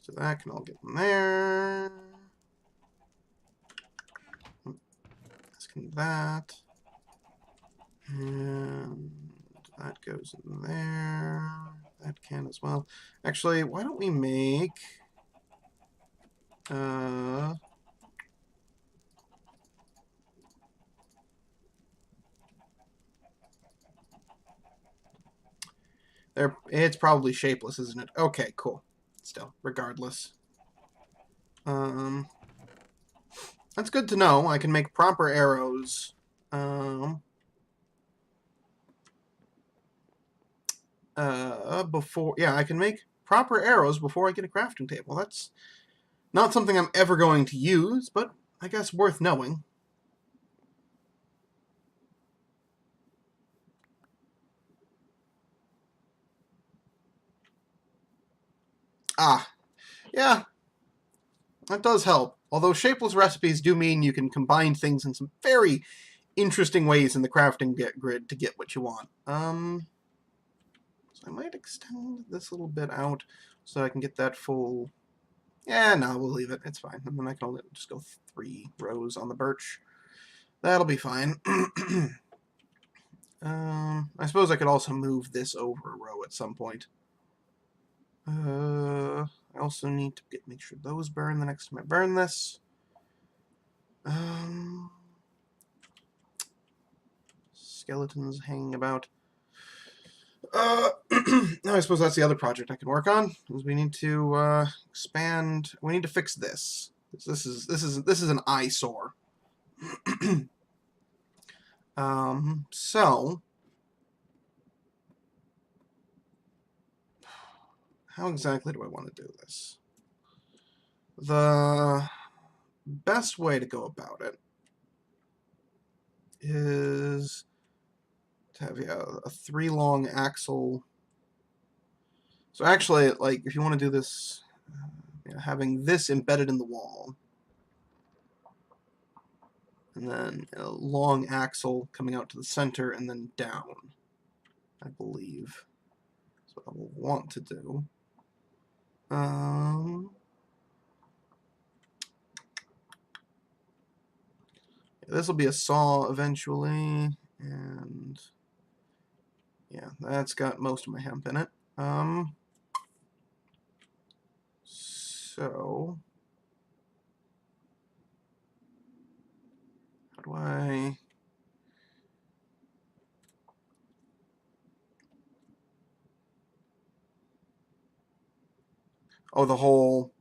do that. Can all get in there. This can that. And that goes in there. That can as well. Actually, why don't we make... there, it's probably shapeless, isn't it? Okay, cool. Still, regardless. That's good to know. I can make proper arrows. Before... yeah, I can make proper arrows before I get a crafting table. That's not something I'm ever going to use, but I guess worth knowing. Ah, yeah, that does help. Although shapeless recipes do mean you can combine things in some very interesting ways in the crafting grid to get what you want. So I might extend this a little bit out so I can get that full... yeah, no, we'll leave it. It's fine. And then I can just go 3 rows on the birch. That'll be fine. I suppose I could also move this over a row at some point. I also need to make sure those burn the next time I burn this. Skeletons hanging about. I suppose that's the other project I can work on. Is we need to expand. We need to fix this. This is an eyesore. So how exactly do I want to do this? The best way to go about it is to have a 3 long axle. So actually, like, if you want to do this, having this embedded in the wall, and then a long axle coming out to the center and then down, I believe. That's what I will want to do. This will be a saw eventually, and yeah, that's got most of my hemp in it. So, how do I... Oh, the whole...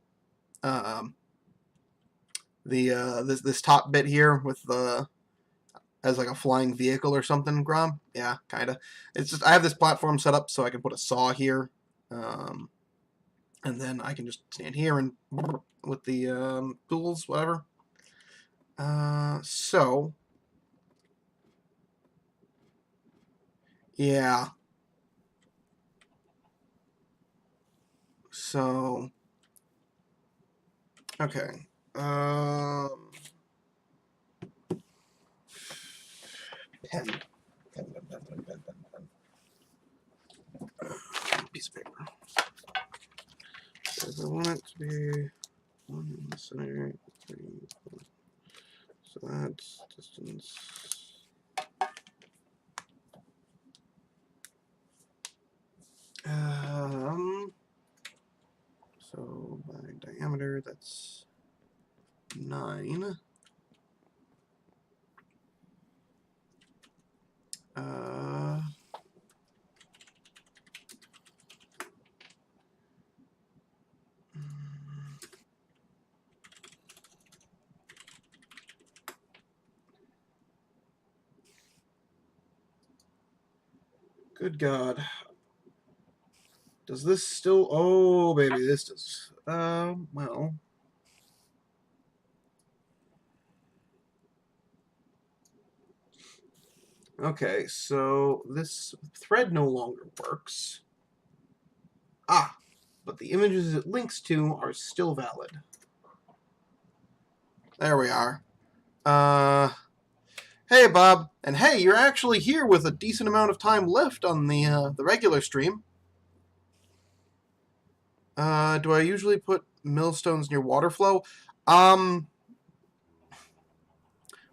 this top bit here with the... as like a flying vehicle or something, Grom? Yeah, kind of. It's just, I have this platform set up so I can put a saw here. And then I can just stand here and with the tools, whatever. So, yeah. So, okay. Pen. Pen. Piece of paper. So I want it to be 1 in the center, 3, 4. So that's distance. So by diameter, that's 9. Good God. Does this still... Oh, baby, this does... well... Okay, so this thread no longer works. Ah, but the images it links to are still valid. There we are. Hey, Bob. And hey, you're actually here with a decent amount of time left on the regular stream. Do I usually put millstones near water flow? When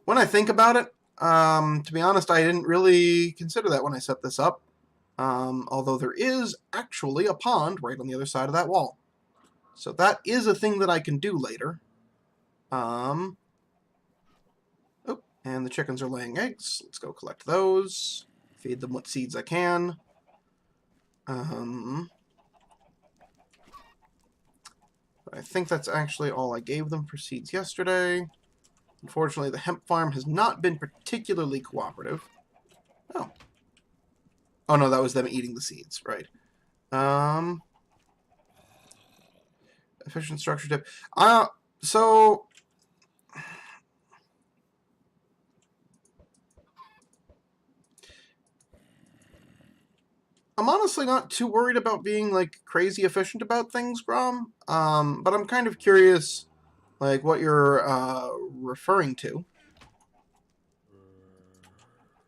I think about it, to be honest, I didn't really consider that when I set this up. Although there is actually a pond right on the other side of that wall. So that is a thing that I can do later. Oh, and the chickens are laying eggs. Let's go collect those. Feed them what seeds I can. I think that's actually all I gave them for seeds yesterday. Unfortunately, the hemp farm has not been particularly cooperative. Oh. Oh, no, that was them eating the seeds, right. Efficient structure tip. So... I'm honestly not too worried about being, like, crazy efficient about things, Grom. But I'm kind of curious, like, what you're, referring to.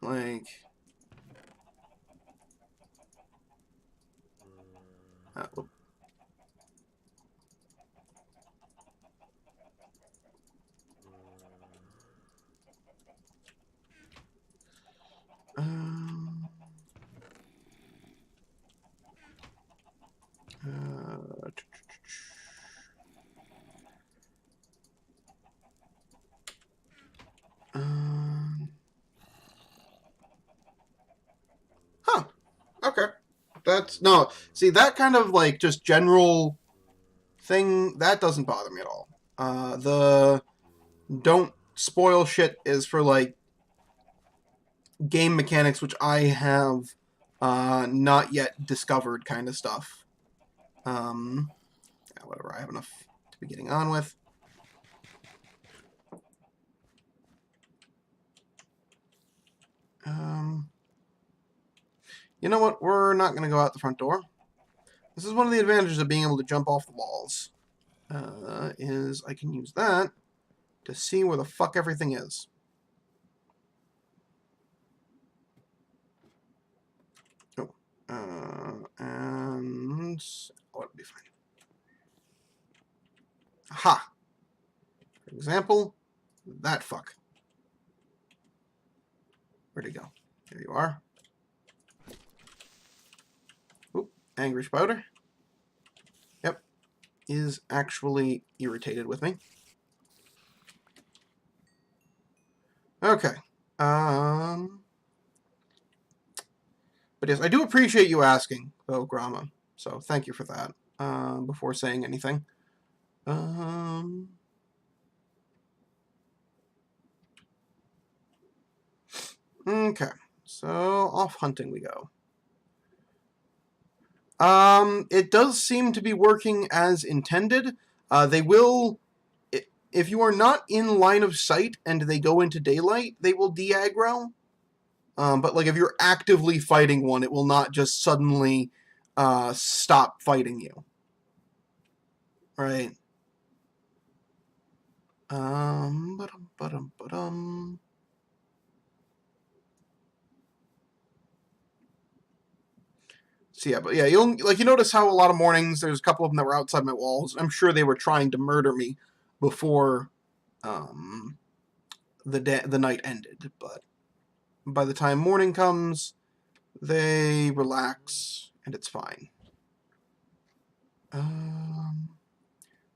Like... Huh. Okay. That's... No, see, that kind of, like, just general thing, that doesn't bother me at all. The don't spoil shit is for, like, game mechanics which I have not yet discovered kind of stuff. Yeah, whatever, I have enough to be getting on with. You know what? We're not going to go out the front door. This is one of the advantages of being able to jump off the walls. Is I can use that to see where the fuck everything is. Oh. And... Oh, it'll be fine. Aha! For example, that fuck. Where'd he go? There you are. Oop, angry spider. Yep. is actually irritated with me. Okay. But yes, I do appreciate you asking, though, Grama. So thank you for that. Before saying anything. Okay. So off hunting we go. It does seem to be working as intended. They will, if you are not in line of sight and they go into daylight, they will de-aggro. But like if you're actively fighting one, it will not just suddenly stop fighting you. Right. Ba-dum. So yeah, but yeah, you notice how a lot of mornings there's a couple of them that were outside my walls. I'm sure they were trying to murder me before the night ended, but by the time morning comes, they relax and it's fine.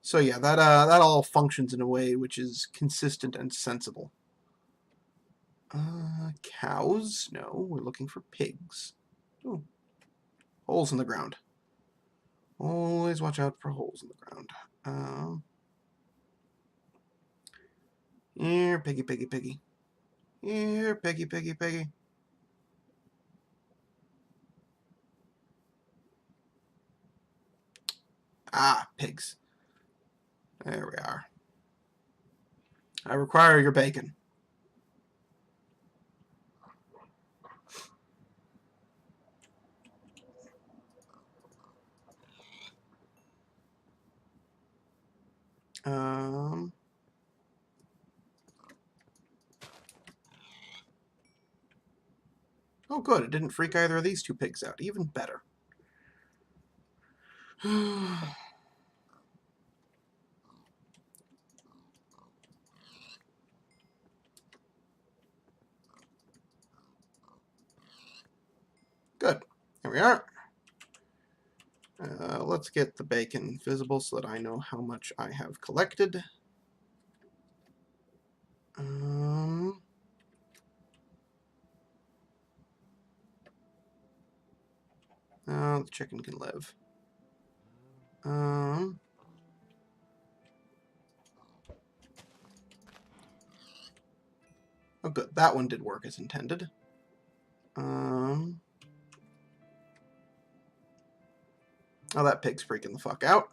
So yeah, that all functions in a way which is consistent and sensible. Cows? No, we're looking for pigs. Ooh. Holes in the ground. Always watch out for holes in the ground. Here, piggy. Here, piggy. Ah, pigs. There we are. I require your bacon. Oh, good. It didn't freak either of these two pigs out. Even better. Good. There we are. Let's get the bacon visible so that I know how much I have collected. The chicken can live. Oh, good. That one did work as intended. Oh, that pig's freaking the fuck out.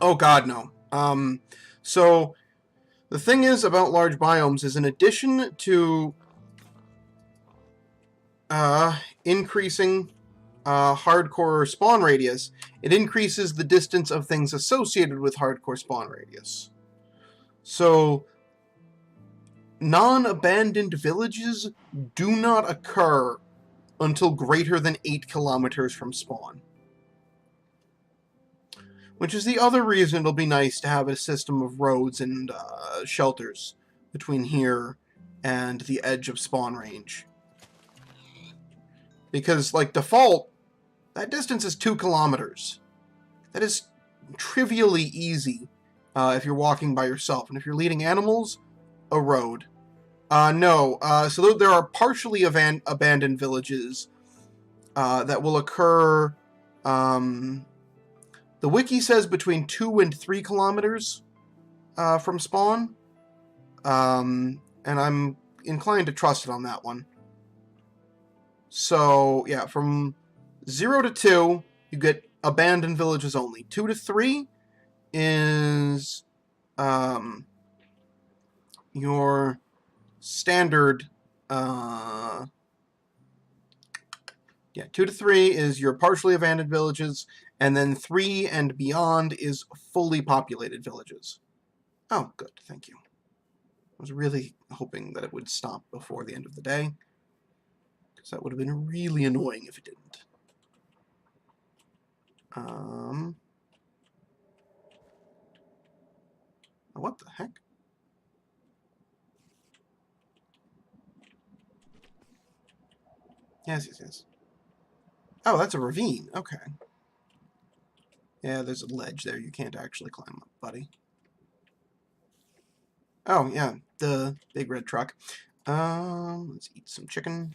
Oh god, no. So the thing is about large biomes is in addition to increasing hardcore spawn radius, it increases the distance of things associated with hardcore spawn radius. So non-abandoned villages do not occur until greater than 8 kilometers from spawn. Which is the other reason it'll be nice to have a system of roads and shelters between here and the edge of spawn range. Because, like, default, that distance is 2 kilometers. That is trivially easy if you're walking by yourself. And if you're leading animals, a road. No. So there are partially abandoned villages that will occur... the wiki says between 2 and 3 kilometers from spawn. And I'm inclined to trust it on that one. So, yeah, from 0 to 2, you get abandoned villages only. 2 to 3 is your standard... yeah, 2 to 3 is your partially abandoned villages, and then 3 and beyond is fully populated villages. Oh, good, thank you. I was really hoping that it would stop before the end of the day, because that would have been really annoying if it didn't. What the heck? Yes, yes, yes. Oh, that's a ravine. Okay. Yeah, there's a ledge there. You can't actually climb up, buddy. Oh, yeah. The big red truck. Let's eat some chicken.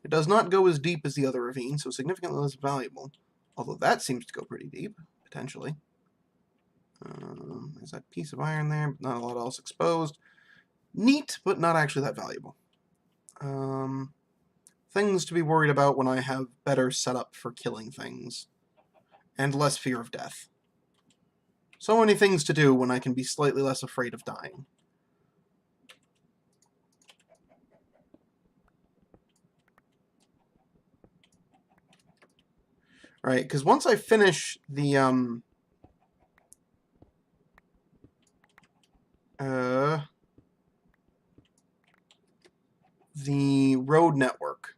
It does not go as deep as the other ravine, so significantly less valuable. Although that seems to go pretty deep, potentially. There's that piece of iron there, but not a lot else exposed. Neat, but not actually that valuable. Things to be worried about when I have better setup for killing things. And less fear of death. So many things to do when I can be slightly less afraid of dying. Right, because once I finish the, road network,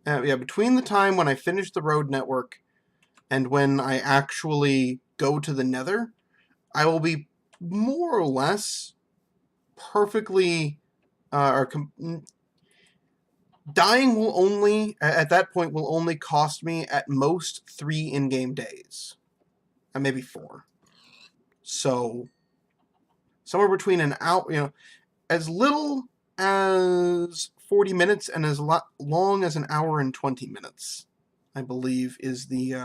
yeah, between the time when I finish the road network and when I actually go to the Nether, I will be more or less perfectly, dying will only, at that point, will only cost me at most 3 in-game days. And maybe 4. So, somewhere between an hour, as little as 40 minutes and as long as an hour and 20 minutes, I believe, is the,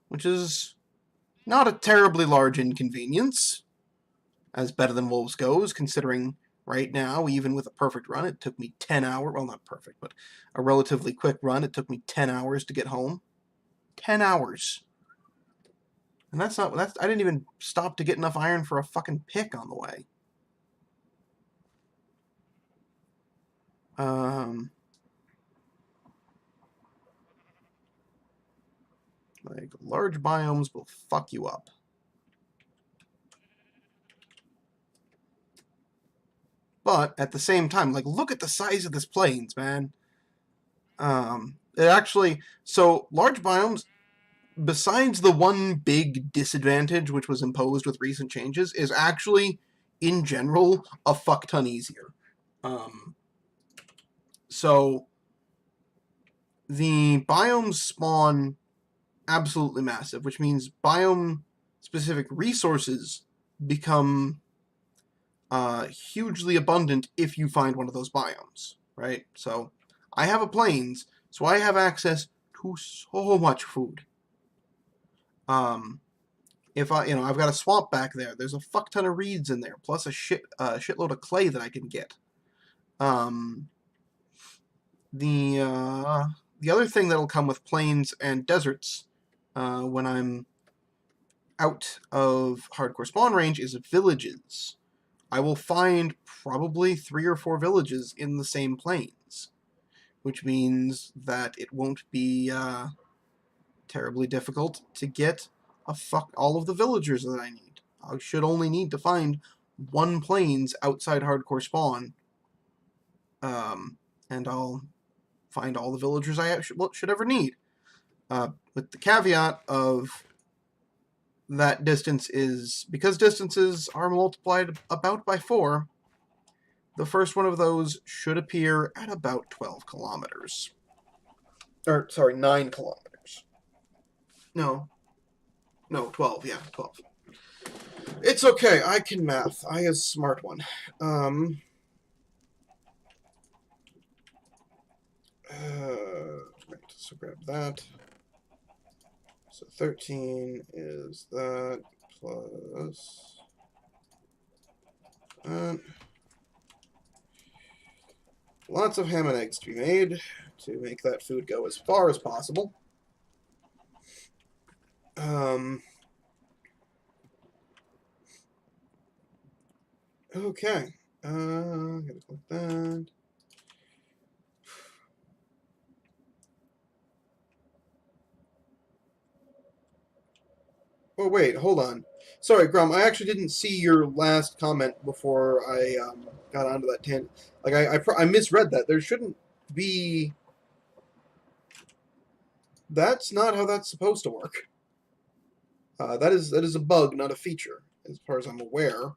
which is not a terribly large inconvenience, as Better Than Wolves goes, considering right now, even with a perfect run, it took me 10 hours, well, not perfect, but a relatively quick run, it took me 10 hours to get home. 10 hours. And I didn't even stop to get enough iron for a fucking pick on the way. Like, large biomes will fuck you up. But, at the same time, like, look at the size of this plains, man. It actually, so, large biomes, besides the one big disadvantage which was imposed with recent changes, is actually, in general, a fuck ton easier. So, the biomes spawn absolutely massive, which means biome-specific resources become hugely abundant if you find one of those biomes, right? So, I have a plains, so I have access to so much food. If I've got a swamp back there. There's a fuck ton of reeds in there, plus a shitload of clay that I can get. The other thing that'll come with plains and deserts when I'm out of hardcore spawn range is villages. I will find probably 3 or 4 villages in the same plains, which means that it won't be terribly difficult to get all of the villagers that I need. I should only need to find 1 plains outside hardcore spawn, and I'll find all the villagers I should ever need. With the caveat of that distance is, because distances are multiplied about by 4, the first one of those should appear at about 12 kilometers. Or, sorry, 9 kilometers. No, 12, yeah, 12. It's okay, I can math. I is a smart one. Right, so grab that. So 13 is that plus that. Lots of ham and eggs to be made to make that food go as far as possible. Okay. Gotta click that. Oh, wait, hold on. Sorry, Grum, I actually didn't see your last comment before I got onto that tangent. Like, I misread that. There shouldn't be... That's not how that's supposed to work. That is a bug, not a feature, as far as I'm aware.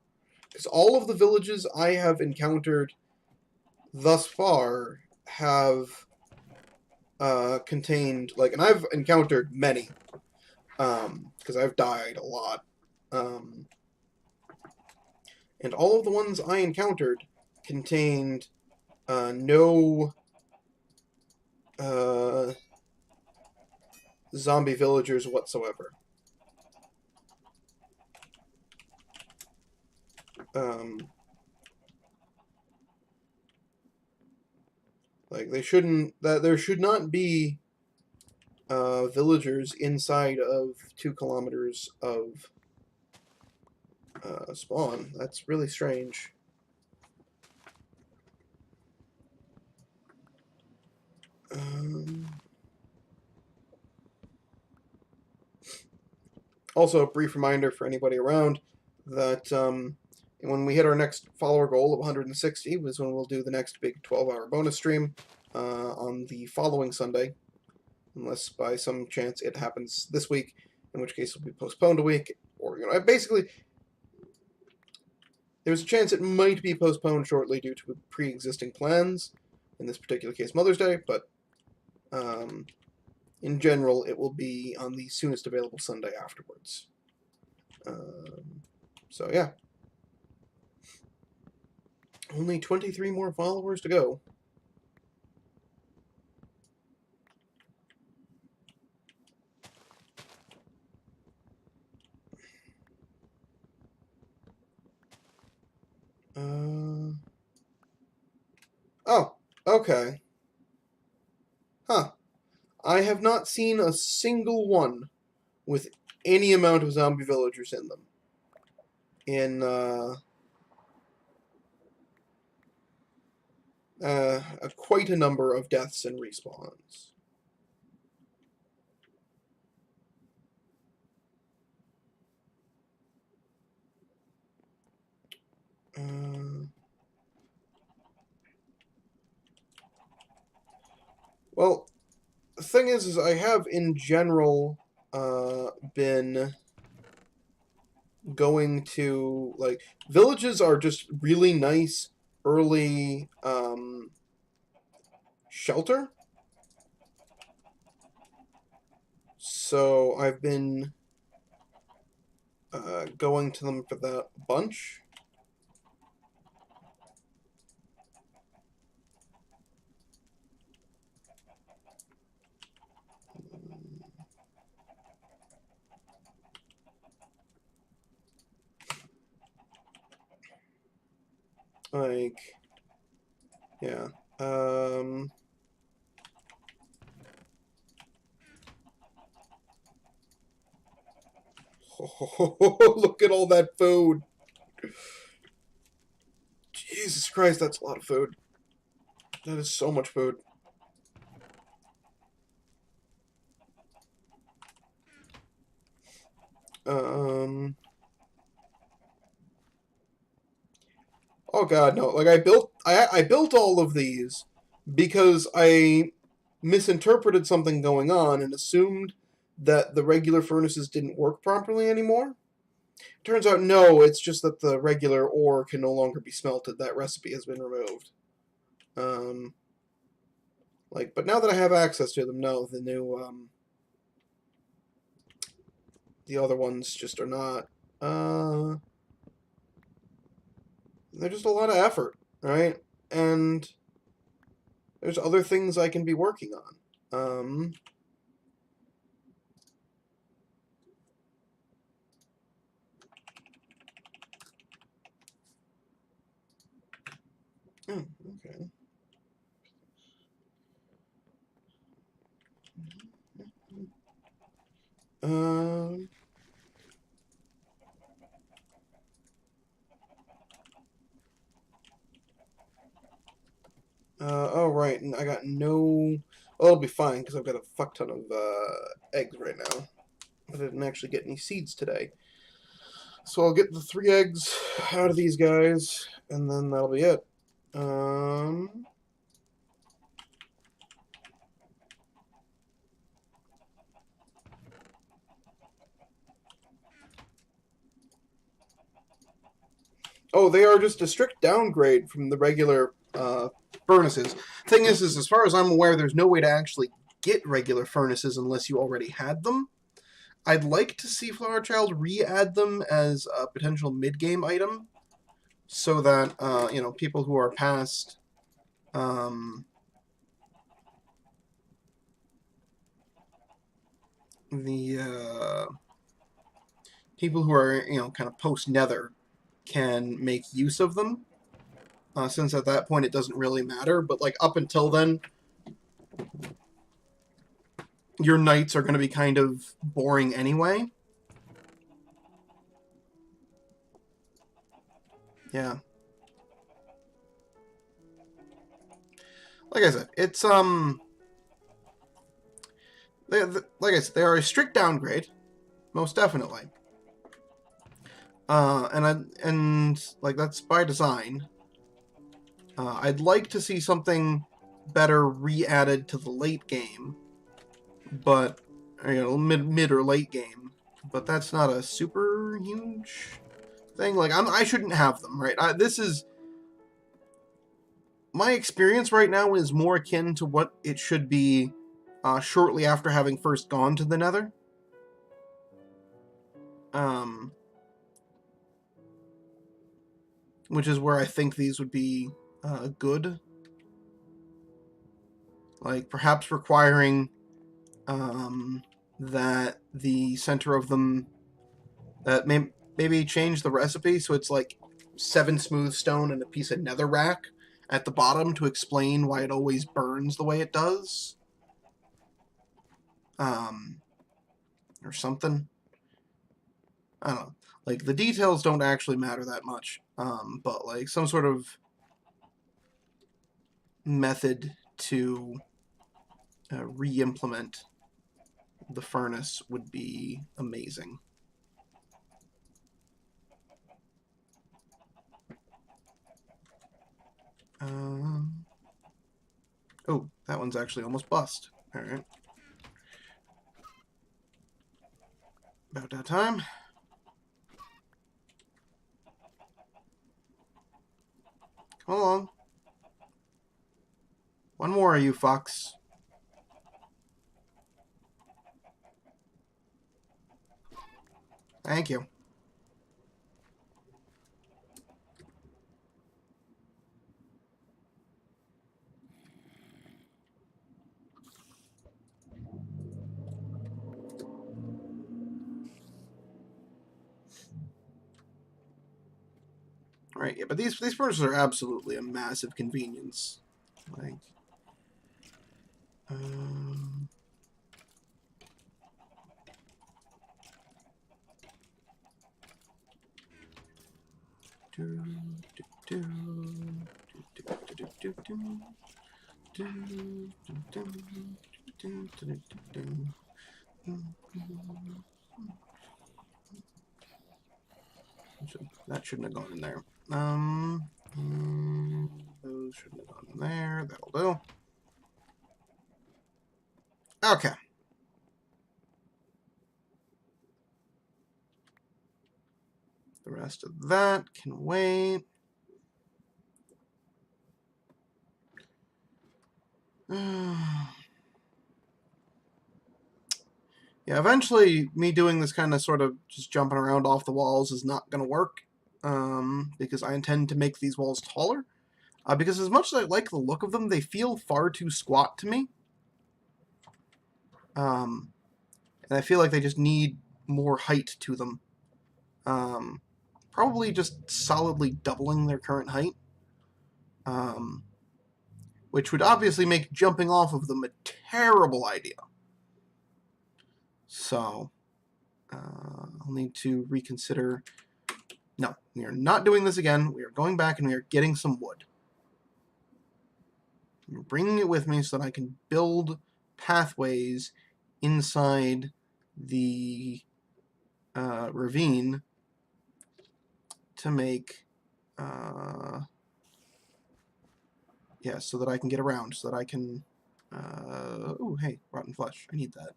Because all of the villages I have encountered thus far have contained, like, and I've encountered many, because I've died a lot. And all of the ones I encountered contained no zombie villagers whatsoever. Like, they shouldn't, that there should not be villagers inside of 2 kilometers of spawn. That's really strange. Also, a brief reminder for anybody around that when we hit our next follower goal of 160 was when we'll do the next big 12-hour bonus stream on the following Sunday, unless by some chance it happens this week, in which case it'll be postponed a week, or, you know, basically, there's a chance it might be postponed shortly due to pre-existing plans, in this particular case Mother's Day, but in general it will be on the soonest available Sunday afterwards. So yeah. Only 23 more followers to go. Oh, okay. Huh. I have not seen a single one with any amount of zombie villagers in them. In, quite a number of deaths and respawns. Well, the thing is I have in general been going to, like, villages are just really nice early shelter. So I've been going to them for that bunch. Like, yeah. Look at all that food. Jesus Christ, that's a lot of food. That is so much food. Oh god, no. Like, I built all of these because I misinterpreted something going on and assumed that the regular furnaces didn't work properly anymore. Turns out, no, it's just that the regular ore can no longer be smelted. That recipe has been removed. Like, but now that I have access to them, no, the new, the other ones just are not, they're just a lot of effort, right? And there's other things I can be working on. Oh, okay. Um. Oh, right, and I got no... Well, it'll be fine, because I've got a fuck ton of, eggs right now. I didn't actually get any seeds today. So I'll get the 3 eggs out of these guys, and then that'll be it. Oh, they are just a strict downgrade from the regular furnaces. Thing is, as far as I'm aware, there's no way to actually get regular furnaces unless you already had them. I'd like to see Flower Child re-add them as a potential mid-game item, so that people who are past the people who are kind of post Nether can make use of them. Since at that point it doesn't really matter, but like up until then, your nights are going to be kind of boring anyway. Yeah. Like I said, it's like I said, they are a strict downgrade, most definitely. And like that's by design. I'd like to see something better re-added to the late game, but mid or late game. But that's not a super huge thing. Like I shouldn't have them, right? This is my experience right now is more akin to what it should be shortly after having first gone to the Nether. Which is where I think these would be good. Like perhaps requiring that the center of them maybe change the recipe so it's like 7 smooth stone and a piece of netherrack at the bottom to explain why it always burns the way it does. Or something. I don't know. Like, the details don't actually matter that much. But, like, some sort of method to re-implement the furnace would be amazing. Oh, that one's actually almost bust. Alright. About that time. Come along. One more, you fucks. Thank you. Right, yeah, but these furnaces are absolutely a massive convenience. Like, that shouldn't have gone in there. Those shouldn't have gone in there. That'll do. Okay. The rest of that can wait. Yeah, eventually me doing this kind of sort of just jumping around off the walls is not going to work because I intend to make these walls taller. Because as much as I like the look of them, they feel far too squat to me. And I feel like they just need more height to them. Probably just solidly doubling their current height. Which would obviously make jumping off of them a terrible idea. So, I'll need to reconsider. No, we are not doing this again. We are going back and we are getting some wood. I'm bringing it with me so that I can build pathways inside the ravine to make, yeah, so that I can get around, so that I can, oh, hey, rotten flesh. I need that.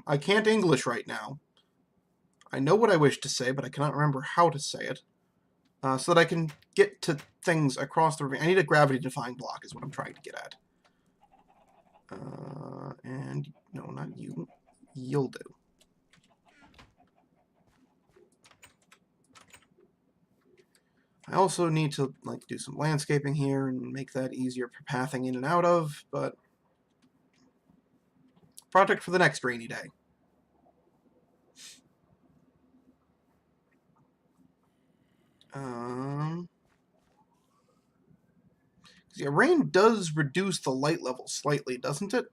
I can't English right now, I know what I wish to say, but I cannot remember how to say it. So that I can get to things across the ravine. I need a gravity-defying block is what I'm trying to get at. And, no, not you. You'll do. I also need to, like, do some landscaping here and make that easier for pathing in and out of, but... project for the next rainy day. Yeah, rain does reduce the light level slightly, doesn't it?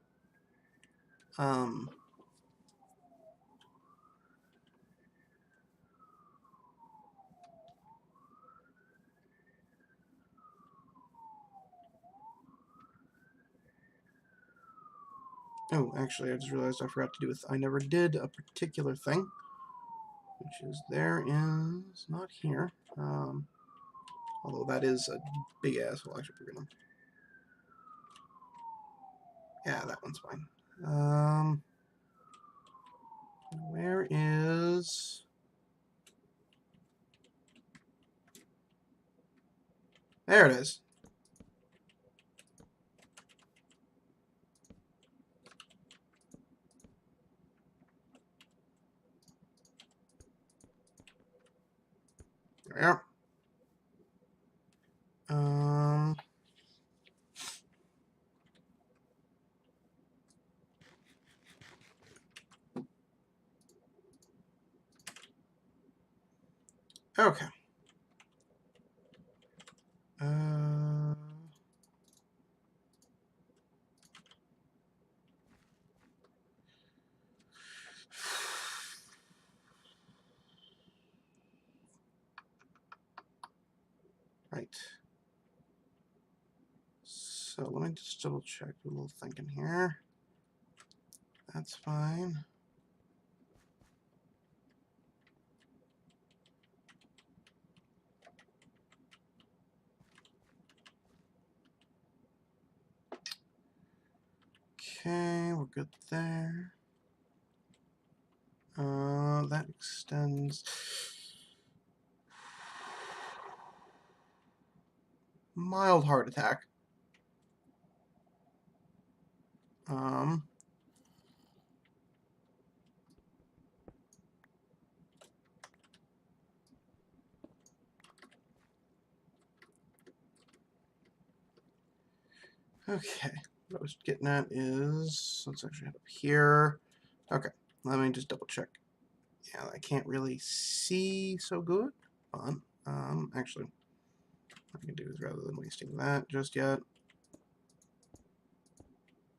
Oh, actually, I just realized I forgot to do with I never did a particular thing, which is there is not here. Although that is a big ass. Well, actually, we're gonna. Yeah, that one's fine. Where is? There it is. There. Okay. Right. So let me just double check. Do a little thinking here. That's fine. Okay, we're good there. That extends. Mild heart attack. Okay. What I was getting at is, let's actually head up here. Okay, let me just double check. Yeah, I can't really see so good. Fun. Actually, what I can do is rather than wasting that just yet,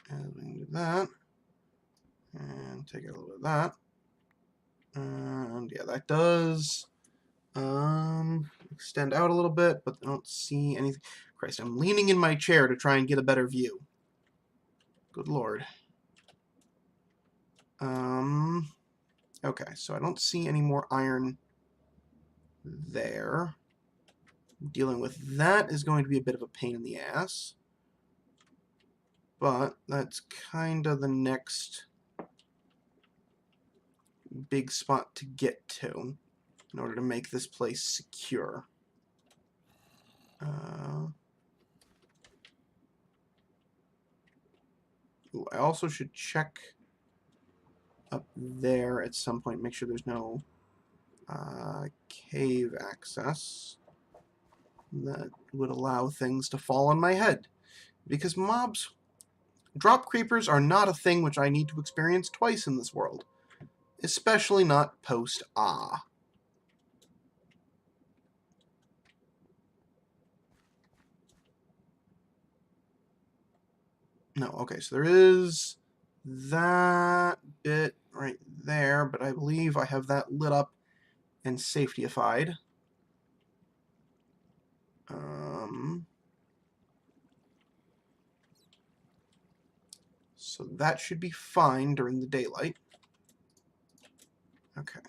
and we can do that, and take out a little bit of that, and yeah, that does extend out a little bit, but I don't see anything. Christ, I'm leaning in my chair to try and get a better view. Good lord. Okay, so I don't see any more iron there. Dealing with that is going to be a bit of a pain in the ass. But that's kind of the next big spot to get to in order to make this place secure. Ooh, I also should check up there at some point, make sure there's no cave access that would allow things to fall on my head. Because mobs, drop creepers are not a thing which I need to experience twice in this world. Especially not post-Ah. No, okay, so there is that bit right there, but I believe I have that lit up and safetyified. So that should be fine during the daylight. Okay.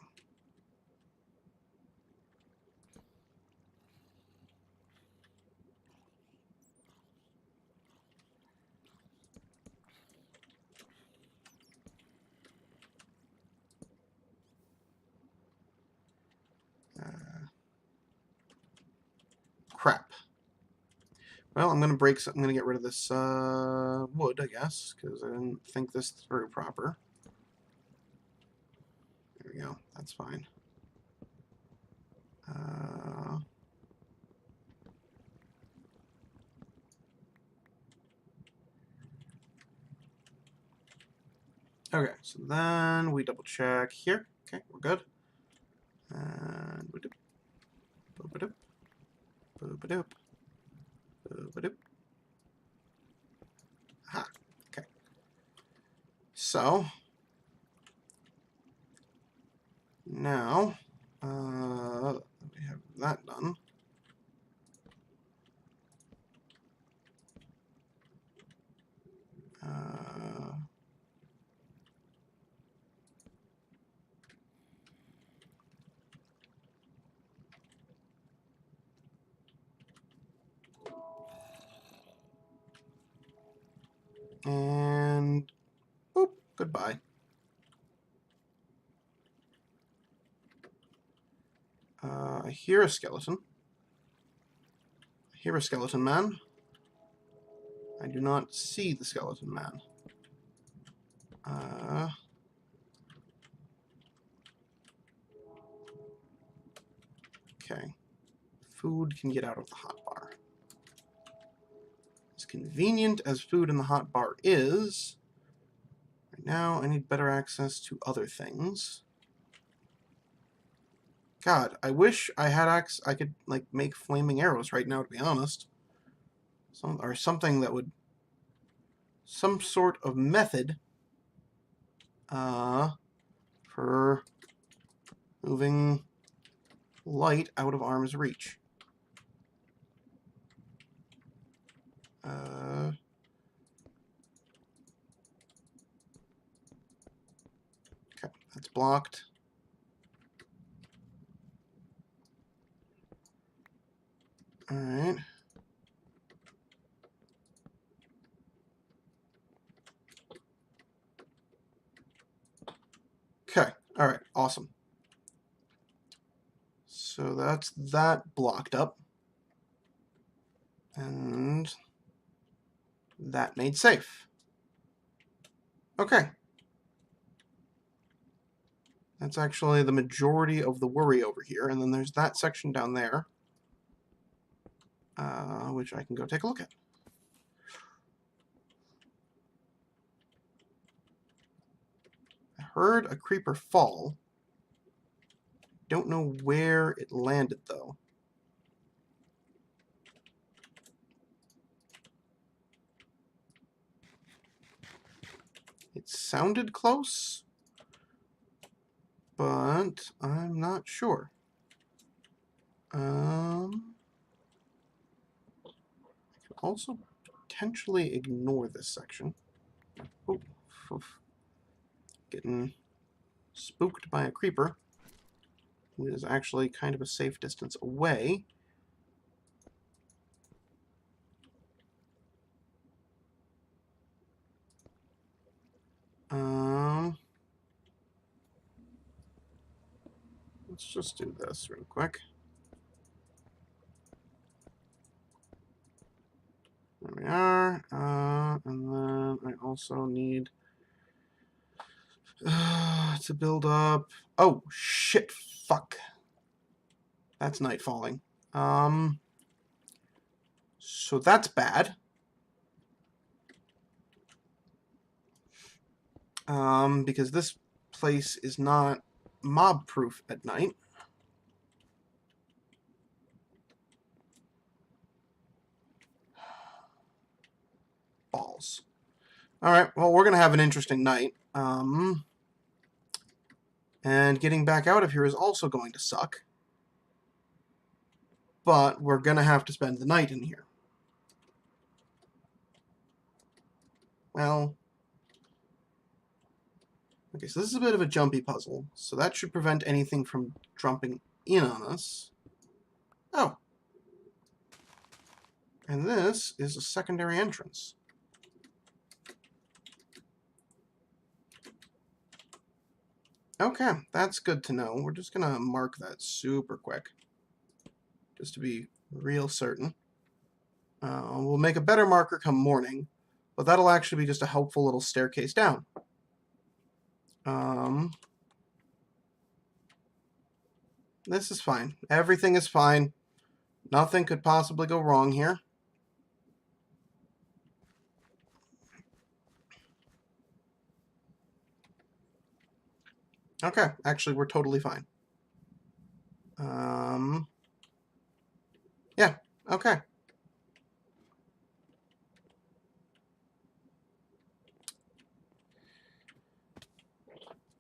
Crap. Well, I'm gonna break. I'm gonna get rid of this wood, I guess, because I didn't think this through proper. There we go. That's fine. Okay, so then we double check here. Okay, we're good. And boop-a-doop, boop-a-doop, boop-a-doop, boop-a-doop. Aha. Okay. So now we have that done. And boop, goodbye. I hear a skeleton. I hear a skeleton man. I do not see the skeleton man. Okay. Food can get out of the hotbar. As convenient as food in the hotbar is, right now I need better access to other things. God, I wish I had I could like make flaming arrows right now, to be honest. Or something that would, some sort of method for moving light out of arm's reach. Okay, that's blocked. All right. Okay, all right, awesome. So that's that blocked up. And that made safe. Okay. That's actually the majority of the worry over here. And then there's that section down there, which I can go take a look at. I heard a creeper fall. Don't know where it landed, though. It sounded close, but I'm not sure. I can also potentially ignore this section. Oh, getting spooked by a creeper, who is actually kind of a safe distance away. Let's just do this real quick. There we are. And then I also need to build up. Oh, shit. Fuck. That's night falling. So that's bad. Because this place is not mob-proof at night. Balls. Alright, well, we're going to have an interesting night. And getting back out of here is also going to suck. But we're going to have to spend the night in here. Well, okay, so this is a bit of a jumpy puzzle, so that should prevent anything from jumping in on us. Oh. And this is a secondary entrance. Okay, that's good to know. We're just going to mark that super quick. just to be real certain. We'll make a better marker come morning, but that'll actually be just a helpful little staircase down. This is fine. Everything is fine. Nothing could possibly go wrong here. Okay, actually, we're totally fine. Yeah, okay.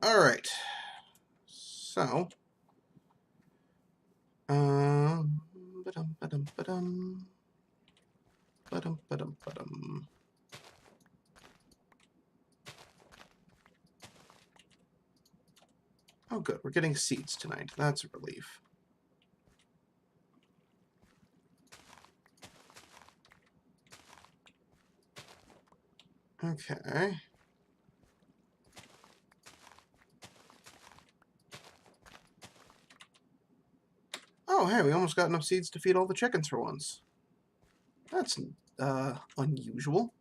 All right. So, ba-dum. Oh, good. We're getting seeds tonight. That's a relief. Okay. Oh, hey, we almost got enough seeds to feed all the chickens for once. That's, unusual.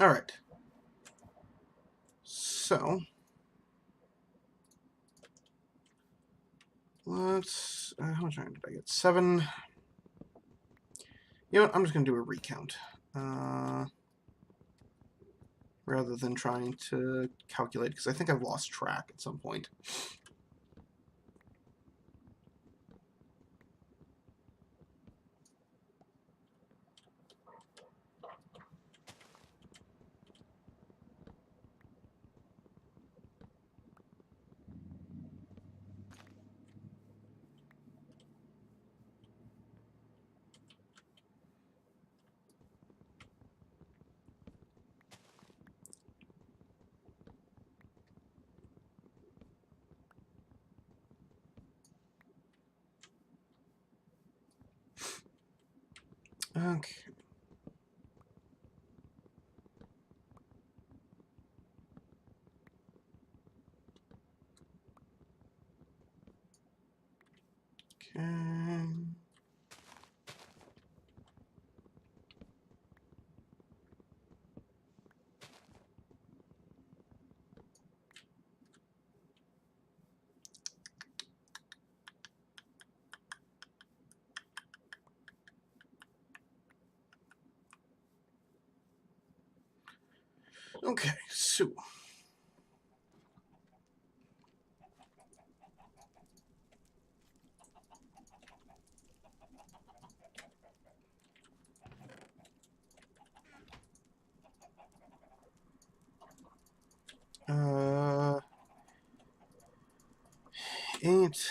All right. So, let's, how much iron did I get? 7. You know what? I'm just going to do a recount. Rather than trying to calculate, because I think I've lost track at some point. Okay. Okay, so uh, 8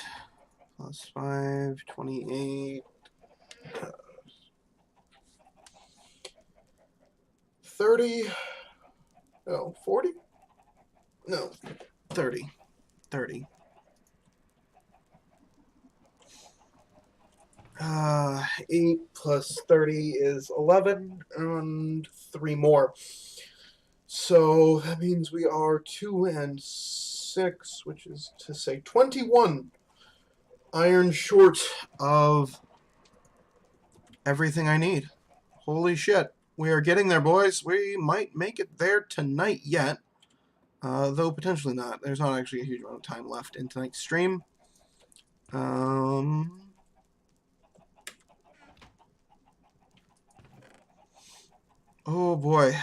plus 5, 28. 30. Oh, 40? No, 30. 30. 8 plus 30 is 11, and 3 more. So that means we are 2 and 6, which is to say 21 iron short of everything I need. Holy shit. We are getting there, boys. We might make it there tonight yet. Though potentially not. There's not actually a huge amount of time left in tonight's stream. Oh boy.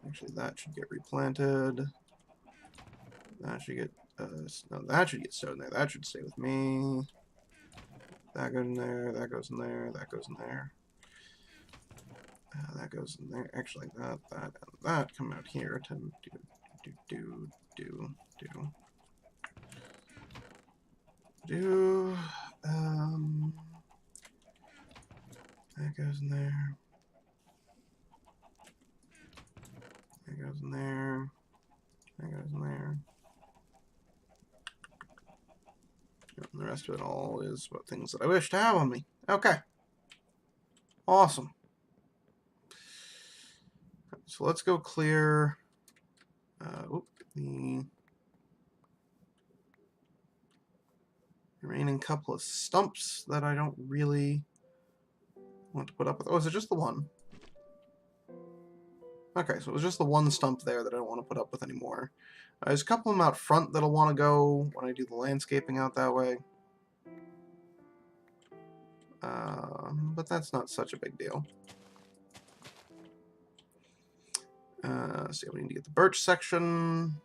Actually, that should get replanted. That should get, no, that should get stowed in there. That should stay with me. That goes in there, that goes in there, that goes in there. That goes in there. Actually, that, and that come out here to that goes in there. That goes in there. That goes in there. And the rest of it all is what things that I wish to have on me. Okay. Awesome. So let's go clear the remaining couple of stumps that I don't really want to put up with. Oh, is it just the one? Okay, so it was just the one stump there that I don't want to put up with anymore. There's a couple of them out front that'll want to go when I do the landscaping out that way. But that's not such a big deal. So we need to get the birch section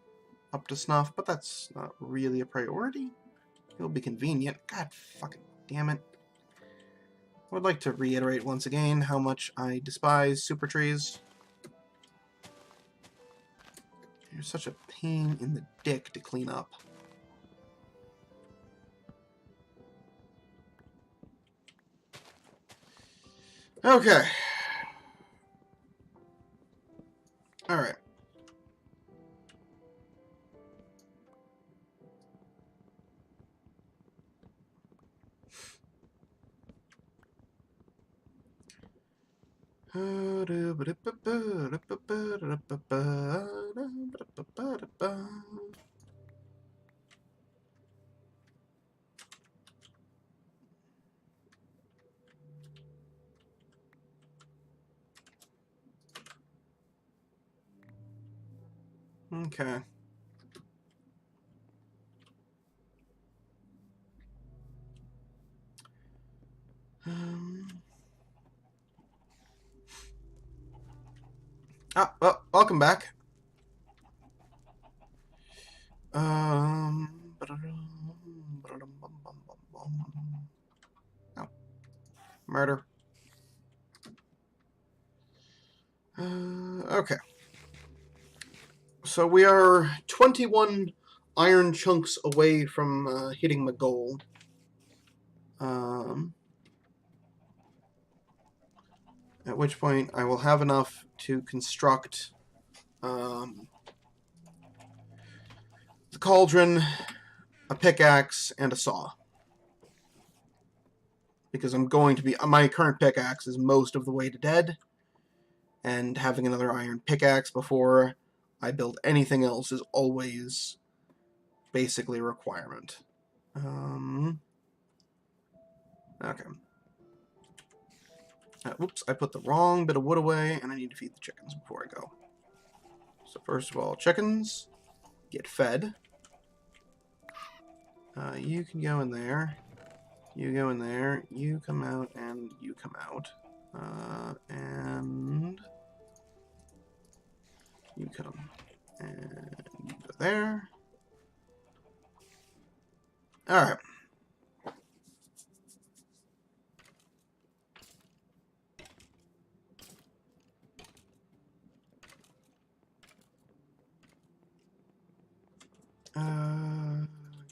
up to snuff, but that's not really a priority. It'll be convenient. God fucking damn it. I would like to reiterate once again how much I despise super trees. You're such a pain in the dick to clean up. Okay. Alright. Okay. Well, welcome back. Oh, murder. Okay. So we are 21 iron chunks away from hitting my goal. At which point I will have enough to construct the cauldron, a pickaxe, and a saw. Because I'm going to be... My current pickaxe is most of the way to dead, and having another iron pickaxe before I build anything else is always basically a requirement. Okay. Whoops, I put the wrong bit of wood away, and I need to feed the chickens before I go. So first of all, chickens, get fed. You can go in there. You go in there. You come out, and you come out. And you come. And you go there. Alright.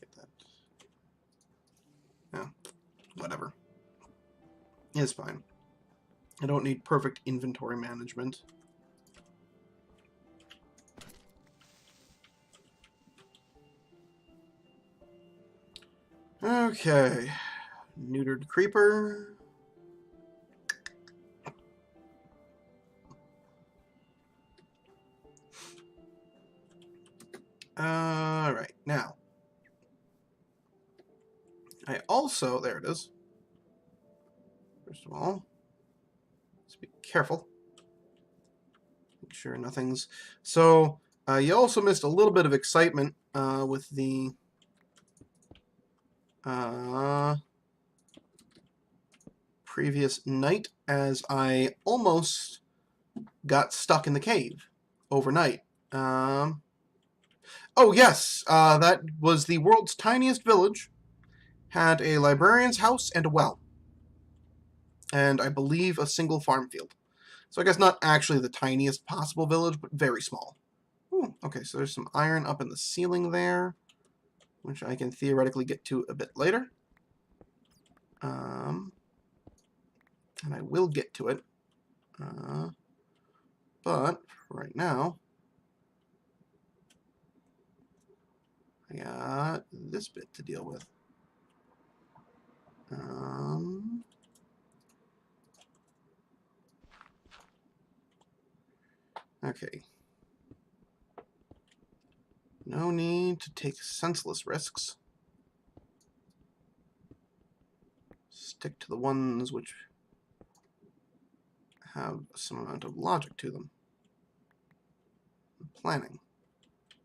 Get that. No, whatever. It's fine. I don't need perfect inventory management. Okay. Neutered creeper. Alright, now. I also... There it is. First of all, let's be careful. Make sure nothing's... So, you also missed a little bit of excitement with the... previous night, as I almost got stuck in the cave overnight. Oh yes, that was the world's tiniest village. Had a librarian's house and a well. And I believe a single farm field. So I guess not actually the tiniest possible village, but very small. Ooh, okay, so there's some iron up in the ceiling there, which I can theoretically get to a bit later. And I will get to it. But right now, I got this bit to deal with. Okay. No need to take senseless risks. Stick to the ones which have some amount of logic to them. Planning.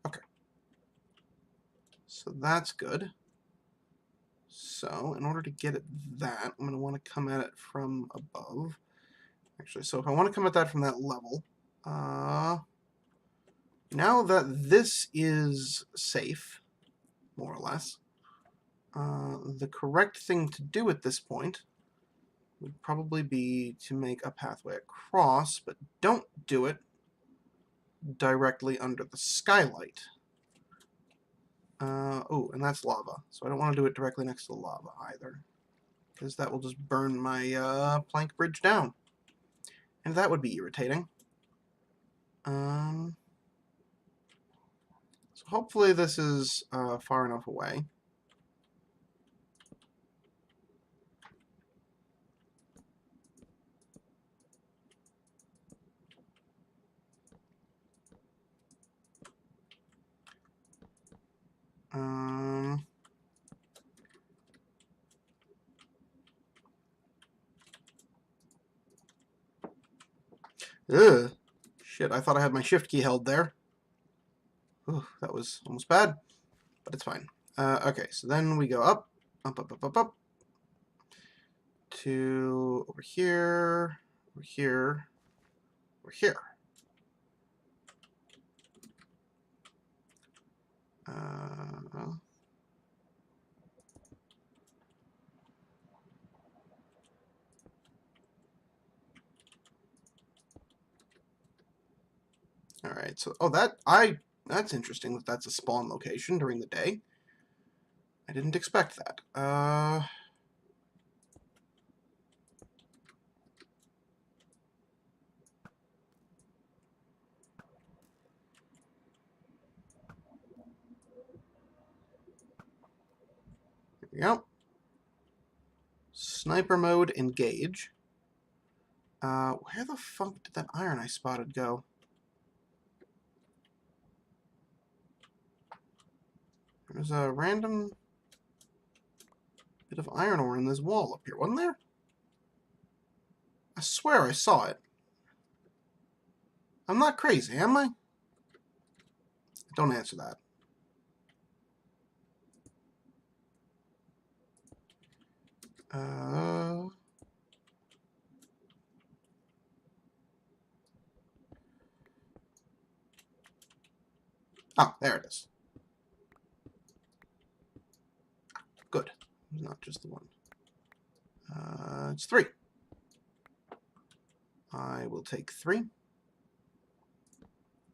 Okay. So that's good. So in order to get at that, I'm going to want to come at it from above. Actually, so if I want to come at that from that level, now that this is safe, more or less, the correct thing to do at this point would probably be to make a pathway across, but don't do it directly under the skylight. Oh, and that's lava, so I don't want to do it directly next to the lava either, because that will just burn my plank bridge down, and that would be irritating. So hopefully this is far enough away. Ugh. Shit, I thought I had my shift key held there. Ooh, that was almost bad, but it's fine. Okay, so then we go up, up, up, up, up, up, to over here, over here, over here. All right, so that's interesting that that's a spawn location during the day. I didn't expect that. Here we go. Sniper mode, engage. Where the fuck did that iron I spotted go? There's a random bit of iron ore in this wall up here, wasn't there? I swear I saw it. I'm not crazy, am I? Don't answer that. Oh, there it is. Good. Not just the one. It's 3. I will take 3. Let's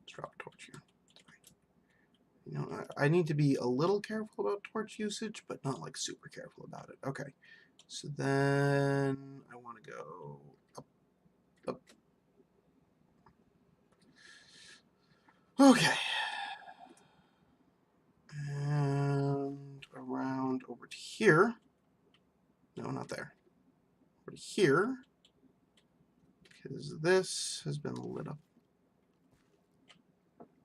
drop a torch here. You know, I need to be a little careful about torch usage, but not like super careful about it. Okay. So then I want to go up, up. Okay. And around over to here. No, not there. Over to here. Because this has been lit up.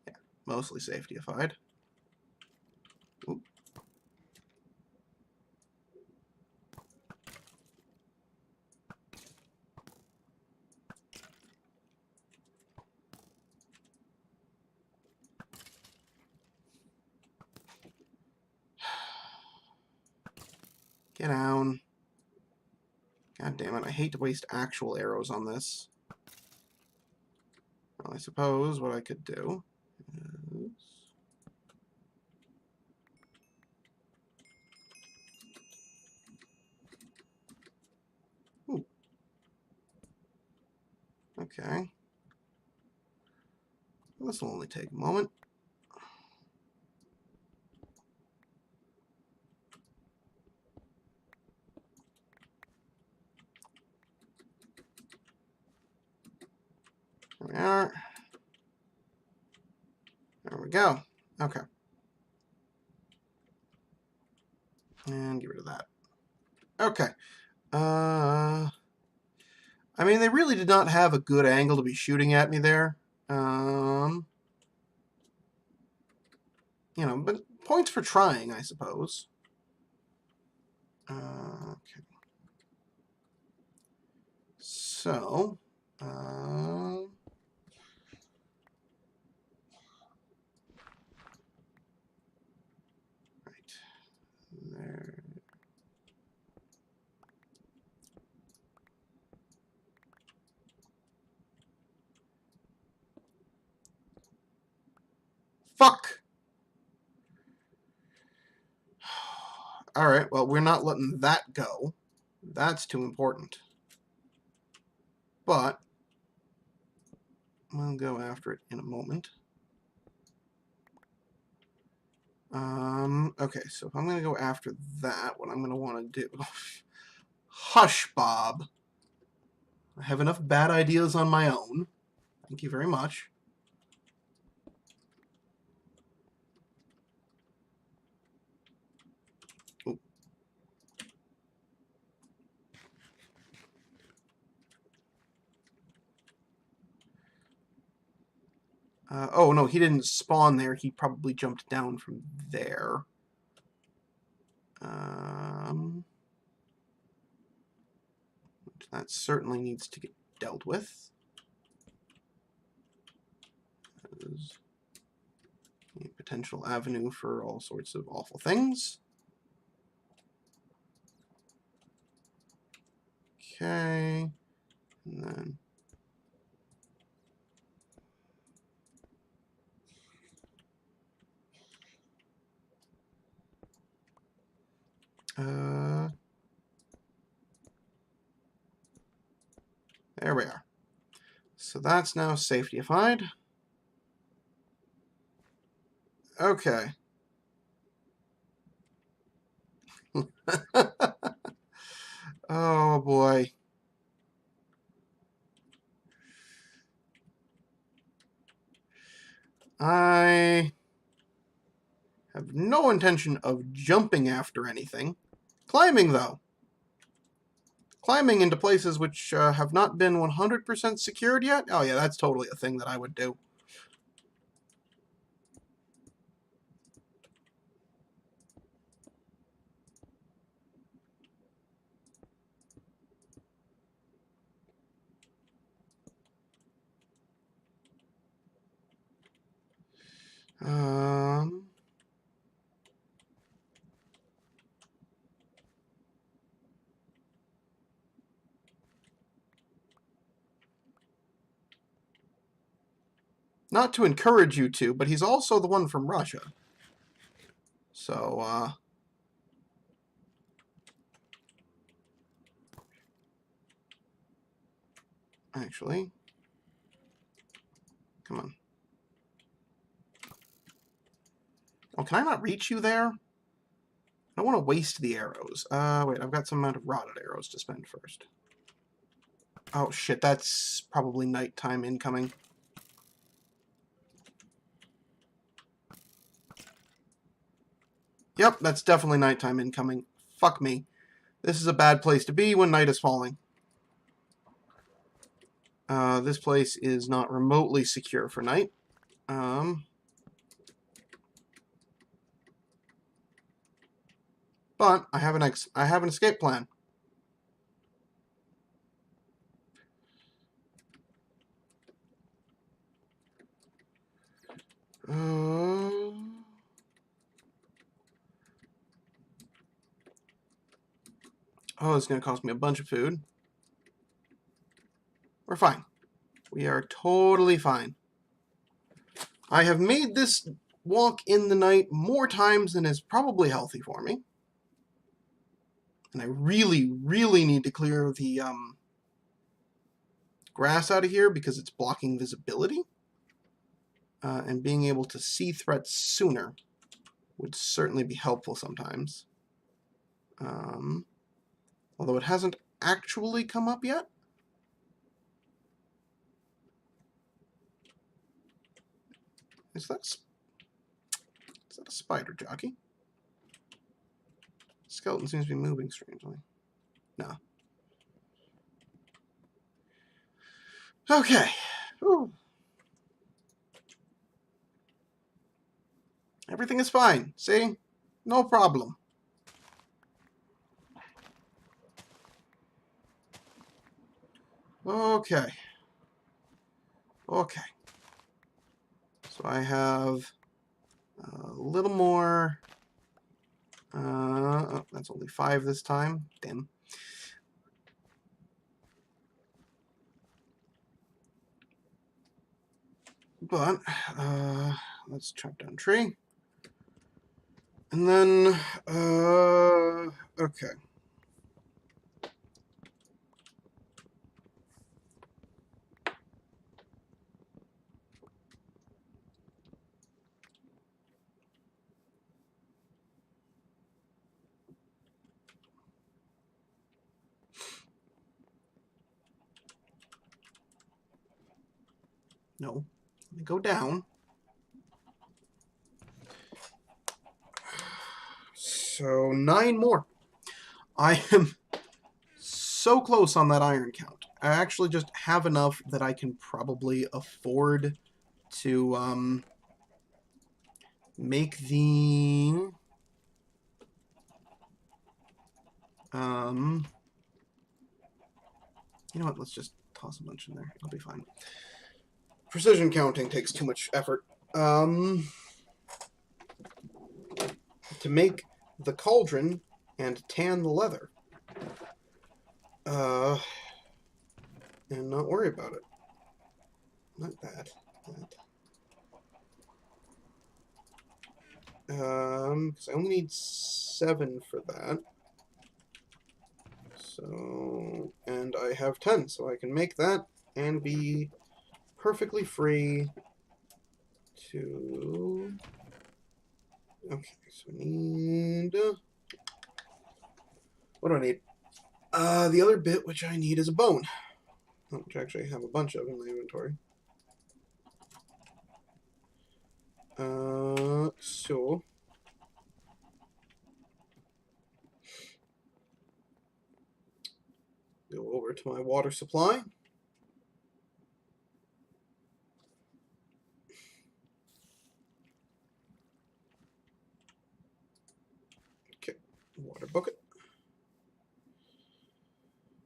Yeah, mostly safetyified. Oop. Get down. God damn it, I hate to waste actual arrows on this. Well, I suppose what I could do is... Ooh. Okay. This will only take a moment. There we are. There we go. Okay. And get rid of that. Okay. I mean, they really did not have a good angle to be shooting at me there. You know, but points for trying, I suppose. Okay. So, right there. Fuck! Alright, well, we're not letting that go. That's too important. But, we'll go after it in a moment. Okay, so if I'm going to go after that, what I'm going to want to do... Hush, Bob. I have enough bad ideas on my own. Thank you very much. Ooh. Oh, no, he didn't spawn there. He probably jumped down from there. That certainly needs to get dealt with. There's a potential avenue for all sorts of awful things. Okay. And then... there we are. So that's now safetyified. Okay. Oh boy. I have no intention of jumping after anything. Climbing, though. Climbing into places which have not been 100% secured yet? Oh yeah, that's totally a thing that I would do. Not to encourage you to, but he's also the one from Russia. So, actually, come on. Oh, can I not reach you there? I don't want to waste the arrows. Wait, I've got some amount of rotted arrows to spend first. Oh, shit, that's probably nighttime incoming. Yep, that's definitely nighttime incoming. Fuck me. This is a bad place to be when night is falling. This place is not remotely secure for night. But I have an escape plan. Oh, it's going to cost me a bunch of food. We're fine. We are totally fine. I have made this walk in the night more times than is probably healthy for me. And I really, really need to clear the grass out of here because it's blocking visibility. And being able to see threats sooner would certainly be helpful sometimes. Although it hasn't actually come up yet. Is that a spider jockey? Skeleton seems to be moving strangely. No. Okay. Ooh. Everything is fine. See? No problem. Okay. Okay. So I have a little more. Oh, that's only 5 this time. Damn. But, let's chop down tree. And then, okay. No. Let me go down. So 9 more. I am so close on that iron count. I actually just have enough that I can probably afford to make the you know what, let's just toss a bunch in there. It'll be fine. Precision counting takes too much effort. To make the cauldron and tan the leather. And not worry about it. Not that. Because I only need 7 for that. So, and I have 10, so I can make that and be perfectly free to... Okay, so I need... what do I need? The other bit which I need is a bone, which I actually have a bunch of in my inventory. So... go over to my water supply. Okay, water bucket.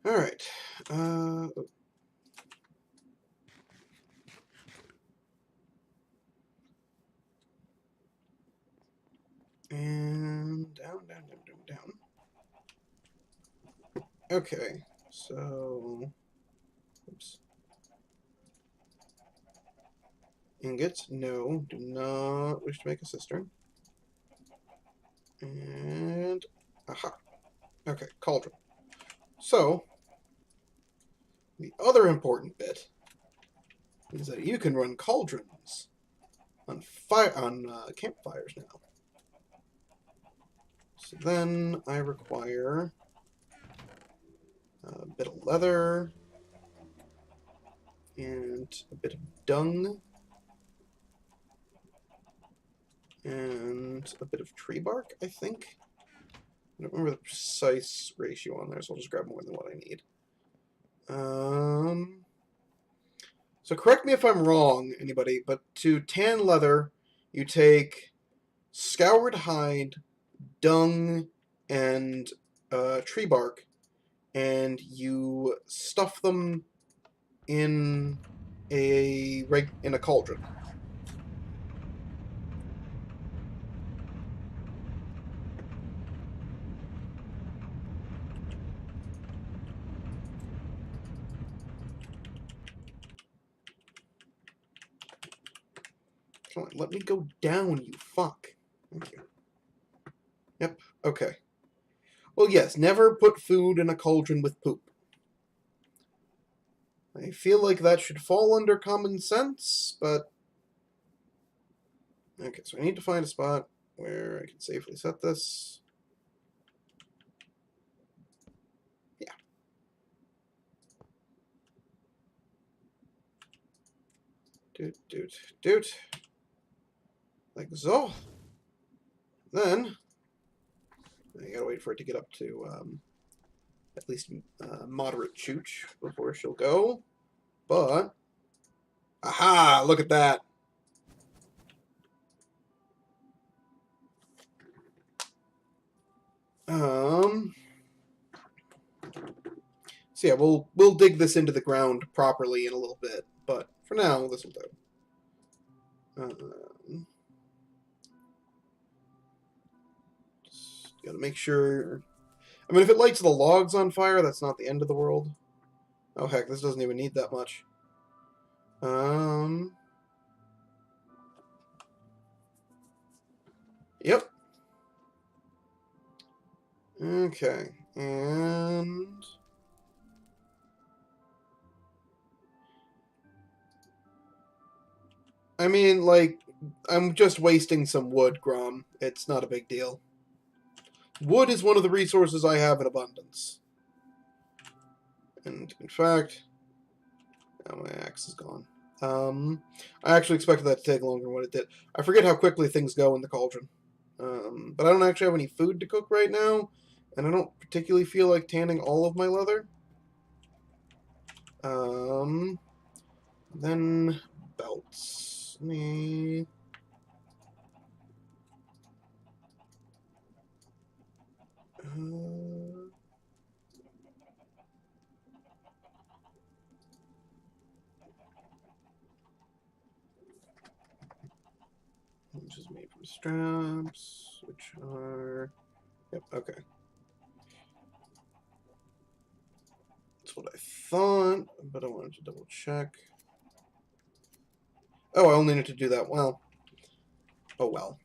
All right. And down. Okay, so... oops. Ingots? No, do not wish to make a cistern. And... aha. Okay, cauldron. So, the other important bit is that you can run cauldrons on campfires now. So then I require a bit of leather and a bit of dung and a bit of tree bark, I think. I don't remember the precise ratio on there, so I'll just grab more than what I need. So correct me if I'm wrong, anybody, but to tan leather, you take scoured hide, dung, and tree bark, and you stuff them in a cauldron. Come on, let me go down, you fuck. Thank you. Yep, okay. Well, yes, never put food in a cauldron with poop. I feel like that should fall under common sense, but... okay, so I need to find a spot where I can safely set this. Yeah. Doot. Like so. Then, I gotta wait for it to get up to at least moderate chooch before she'll go. But, aha! Look at that! So yeah, we'll dig this into the ground properly in a little bit, but for now, this will do. Just gotta make sure. I mean, if it lights the logs on fire, that's not the end of the world. Oh heck, this doesn't even need that much. Yep. Okay, and I mean, like, I'm just wasting some wood, Grom. It's not a big deal. Wood is one of the resources I have in abundance. And, in fact... Oh, my axe is gone. I actually expected that to take longer than what it did. I forget how quickly things go in the cauldron. But I don't actually have any food to cook right now, and I don't particularly feel like tanning all of my leather. Then belts. Me. Which is made from straps, which are... Yep, okay. That's what I thought, but I wanted to double check. Oh, I only need to do that. Well. Oh, well.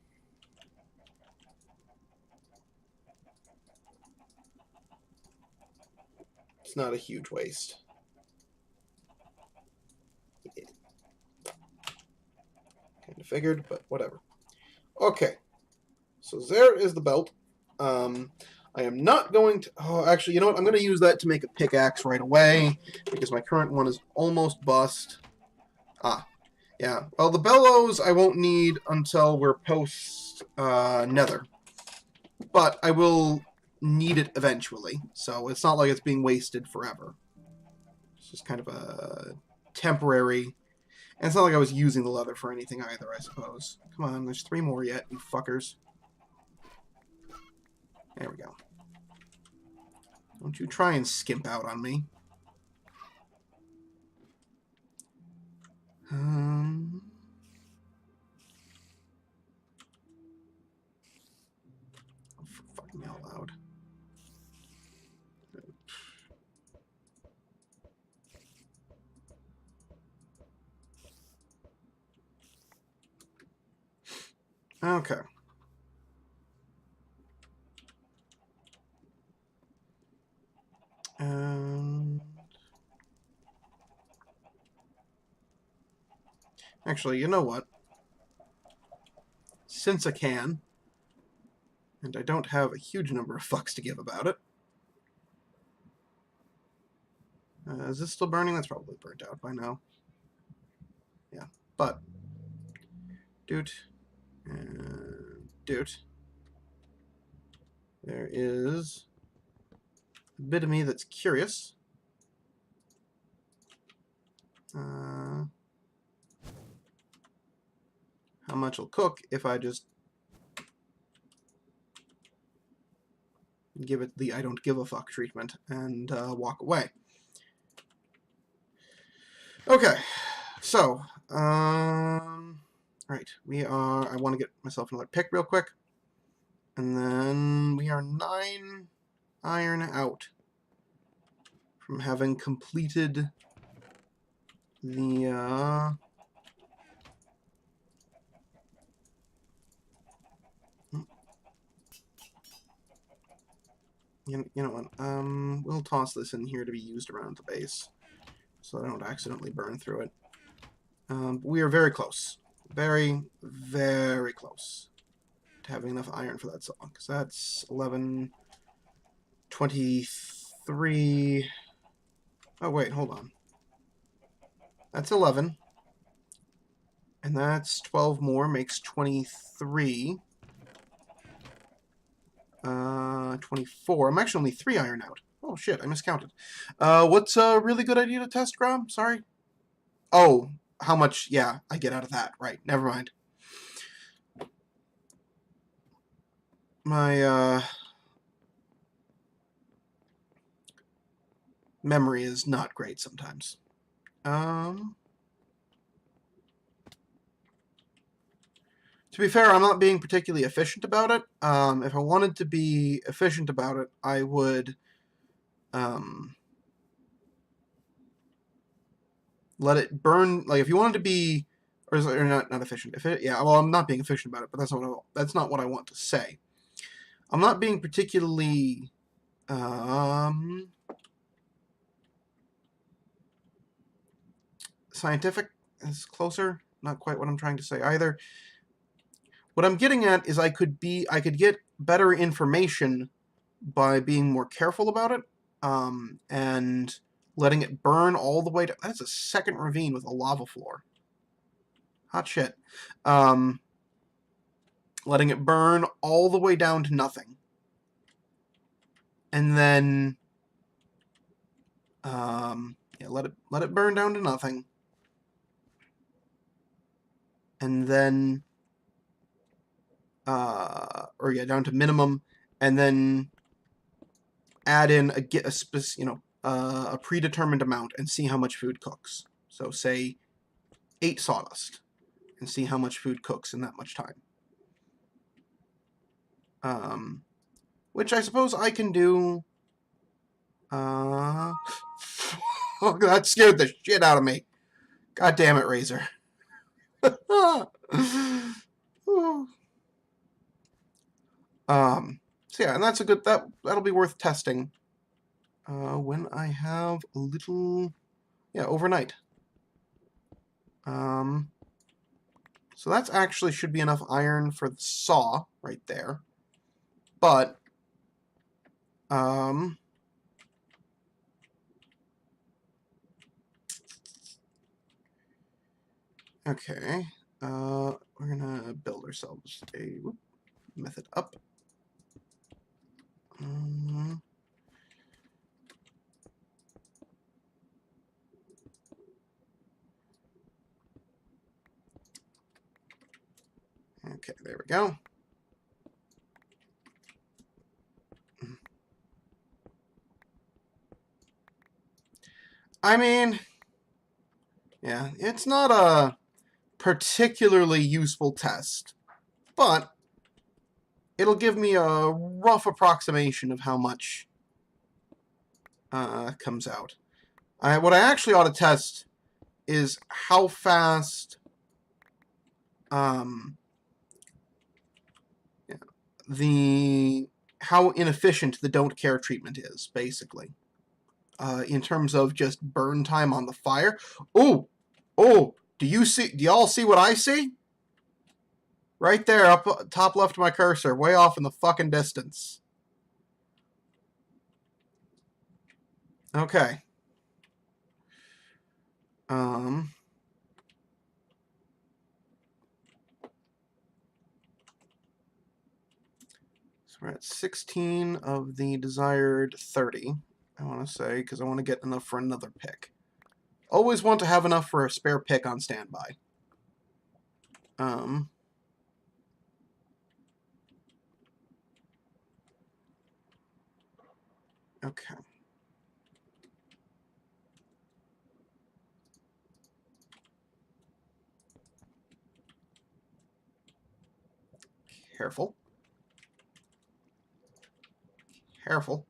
It's not a huge waste. Kind of figured, but whatever. Okay. So there is the belt. I am not going to... Oh, actually, you know what? I'm going to use that to make a pickaxe right away, because my current one is almost bust. Ah, yeah. Well, the bellows I won't need until we're post nether. But I will need it eventually, so it's not like it's being wasted forever. It's just kind of a temporary... And it's not like I was using the leather for anything either, I suppose. Come on, there's 3 more yet, you fuckers. There we go. Don't you try and skimp out on me. Oh, for fucking hell loud. Okay. Actually, you know what? Since I can, and I don't have a huge number of fucks to give about it. Is this still burning? That's probably burnt out by now. Yeah, but... Doot. Doot. There is a bit of me that's curious. How much will cook if I just give it the I don't give a fuck treatment and walk away. Okay, so, right, we are, I want to get myself another pick real quick, and then we are 9 iron out from having completed the, you know what, we'll toss this in here to be used around the base, so I don't accidentally burn through it. We are very close. Very, very close to having enough iron for that song. Because that's 11, 23... Oh, wait, hold on. That's 11. And that's 12 more, makes 23. 24. I'm actually only 3 iron out. Oh, shit, I miscounted. What's a really good idea to test, Grom? Sorry. Oh, how much, yeah, I get out of that. Right, never mind. My, memory is not great sometimes. To be fair, I'm not being particularly efficient about it. If I wanted to be efficient about it, I would let it burn. Like, if you wanted to be, or not efficient. If it, yeah, well, I'm not being efficient about it, but that's not what I want to say. I'm not being particularly scientific. Is closer. Not quite what I'm trying to say either. What I'm getting at is I could get better information by being more careful about it, and letting it burn all the way down. That's a second ravine with a lava floor. Hot shit. Letting it burn all the way down to nothing. And then yeah, let it burn down to nothing. And then or yeah, down to minimum, and then add in a predetermined amount and see how much food cooks. So say 8 sawdust and see how much food cooks in that much time. Which I suppose I can do. Oh, that scared the shit out of me. God damn it, Razor. So yeah, and that's a good, that'll be worth testing when I have a little, yeah, overnight. So that's actually should be enough iron for the saw right there. But okay, we're gonna build ourselves a method up. Okay, there we go. I mean, yeah, it's not a particularly useful test, but it'll give me a rough approximation of how much comes out. What I actually ought to test is how fast how inefficient the don't care treatment is, basically. In terms of just burn time on the fire. Oh, do y'all see what I see? Right there, up top left of my cursor, way off in the fucking distance. Okay. So we're at 16 of the desired 30, I want to say, because I want to get enough for another pick. Always want to have enough for a spare pick on standby. Okay. Careful. Careful.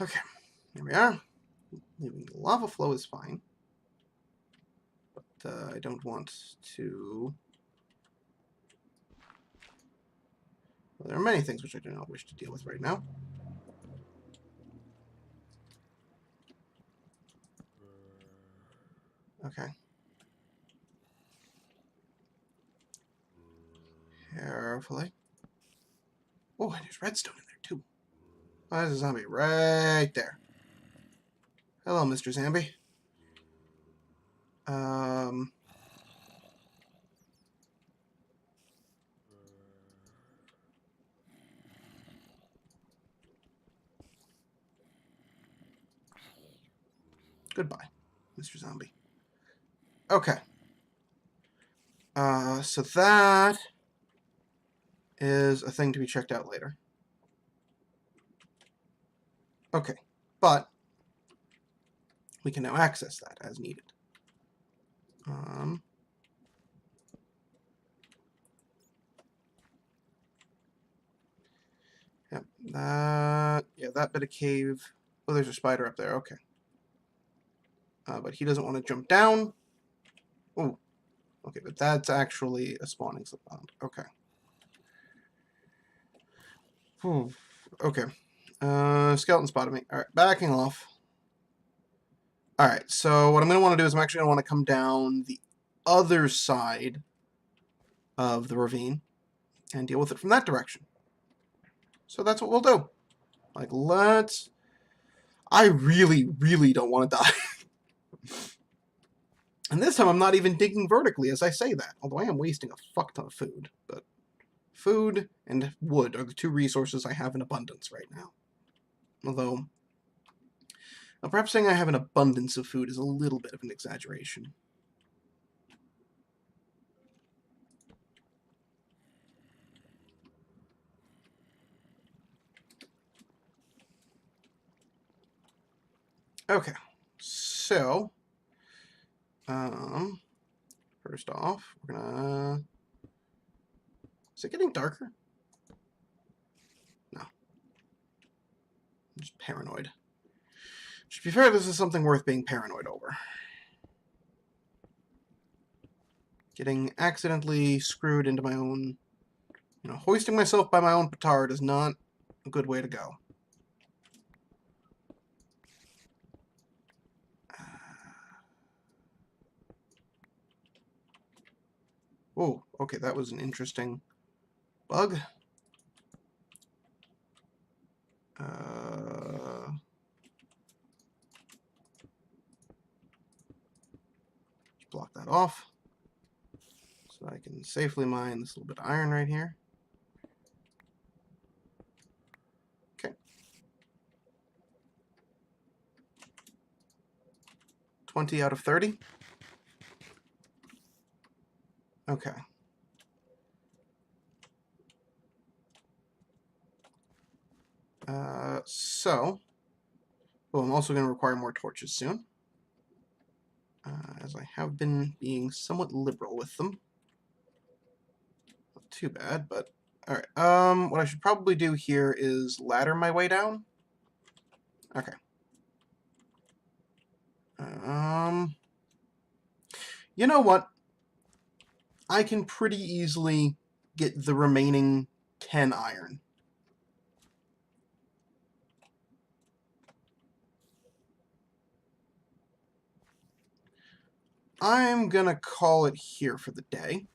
Okay, here we are. Leaving the lava flow is fine. But I don't want to... Well, there are many things which I do not wish to deal with right now. Okay. Carefully. Oh, and there's redstone in there, too. Oh, there's a zombie right there. Hello, Mr. Zombie. Goodbye, Mr. Zombie. Okay. So that is a thing to be checked out later. Okay, but we can now access that as needed. Yep, that bit of cave. Oh, there's a spider up there. Okay. But he doesn't want to jump down. Oh, okay, but that's actually a spawning slip pond. Okay. Whew. Okay. Skeleton spotted me. Alright, backing off. Alright, so what I'm going to want to do is I'm actually going to want to come down the other side of the ravine and deal with it from that direction. So that's what we'll do. Like, let's... I really, really don't want to die. And this time I'm not even digging vertically as I say that. Although I am wasting a fuck ton of food. But food and wood are the two resources I have in abundance right now. Although, perhaps saying I have an abundance of food is a little bit of an exaggeration. Okay, so, first off, we're gonna... Is it getting darker? No. I'm just paranoid. To be fair, this is something worth being paranoid over. Getting accidentally screwed into my own... You know, hoisting myself by my own petard is not a good way to go. Oh, okay, that was an interesting bug. Block that off so I can safely mine this little bit of iron right here. Okay. 20 out of 30. Okay. Well, I'm also going to require more torches soon, as I have been being somewhat liberal with them. Not too bad, but all right. What I should probably do here is ladder my way down. Okay. You know what? I can pretty easily get the remaining 10 iron. I'm gonna call it here for the day.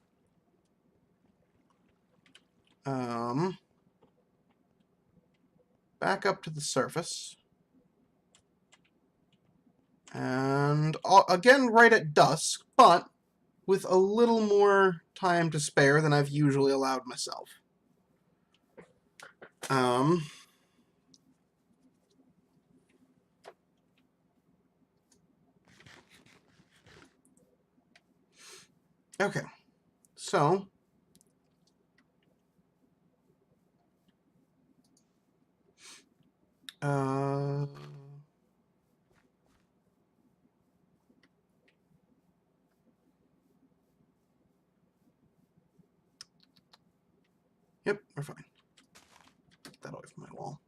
Back up to the surface. And again, right at dusk, but with a little more time to spare than I've usually allowed myself. Okay, so yep, we're fine. Get that away from my wall.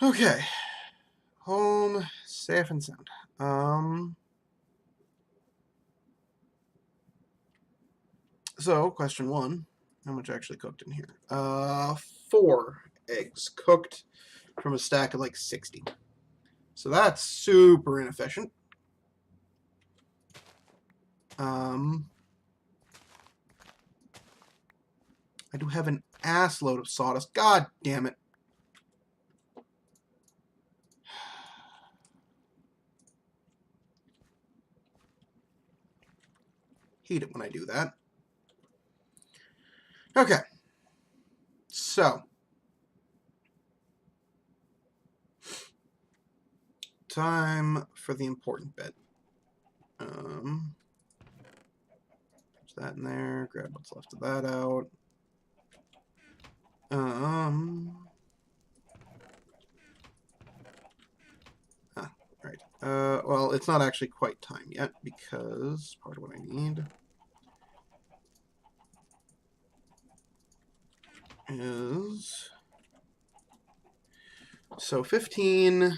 Okay, home safe and sound. So question one, how much actually cooked in here? 4 eggs cooked from a stack of like 60. So that's super inefficient. I do have an ass load of sawdust. God damn it. Hate it when I do that. Okay. So. Time for the important bit. that in there. Grab what's left of that out. Right. Well, it's not actually quite time yet because part of what I need is... So 15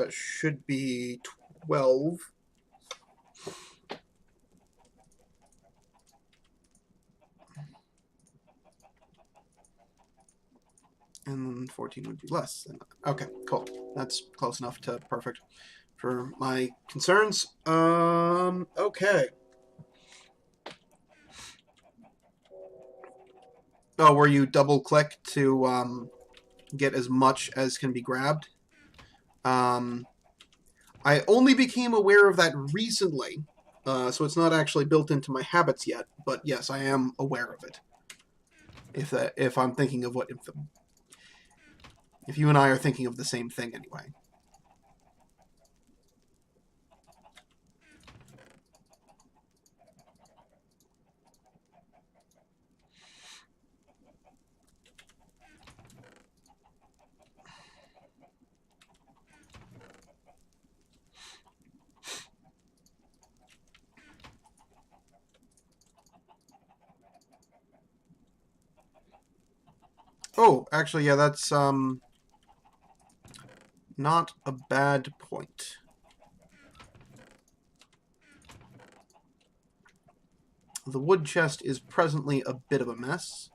should be 12. And then 14 would be less than that. Okay, cool. That's close enough to perfect for my concerns. Okay. Oh, where you double click to get as much as can be grabbed. I only became aware of that recently, so it's not actually built into my habits yet. But yes, I am aware of it. If I'm thinking of if you and I are thinking of the same thing anyway. Oh, actually, yeah, that's not a bad point. The wood chest is presently a bit of a mess.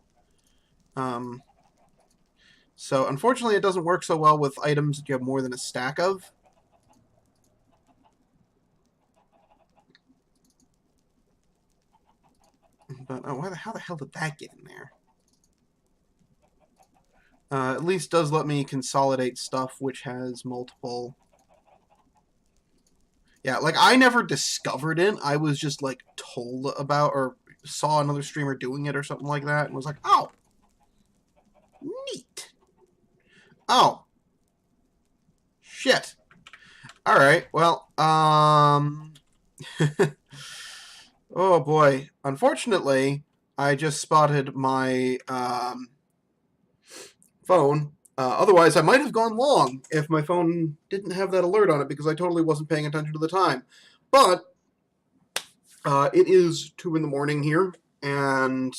So unfortunately it doesn't work so well with items that you have more than a stack of. But oh, how the hell did that get in there? At least does let me consolidate stuff which has multiple... Yeah, like, I never discovered it. I was just, like, told about, or saw another streamer doing it or something like that, and was like, oh, neat. Oh. Shit. Alright, well, oh, boy. Unfortunately, I just spotted my, phone. Otherwise, I might have gone long if my phone didn't have that alert on it because I totally wasn't paying attention to the time. But it is 2 in the morning here, and,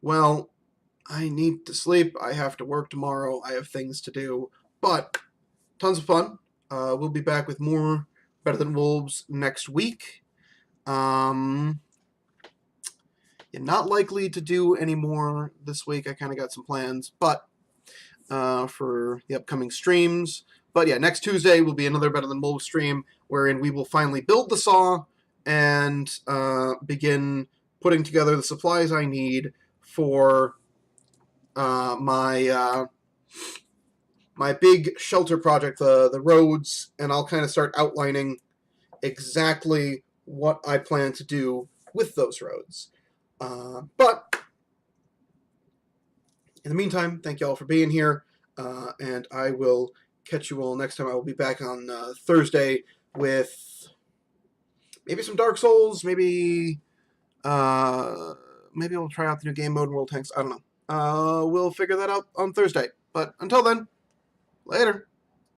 well, I need to sleep. I have to work tomorrow. I have things to do. But tons of fun. We'll be back with more Better Than Wolves next week. You're not likely to do any more this week. I kind of got some plans, but for the upcoming streams. But yeah, next Tuesday will be another Better Than Wolves stream, wherein we will finally build the saw and begin putting together the supplies I need for my big shelter project, the roads, and I'll kind of start outlining exactly what I plan to do with those roads. But in the meantime, thank you all for being here, and I will catch you all next time. I will be back on Thursday with maybe some Dark Souls, maybe we'll try out the new game mode in World Tanks. I don't know. We'll figure that out on Thursday. But until then, later.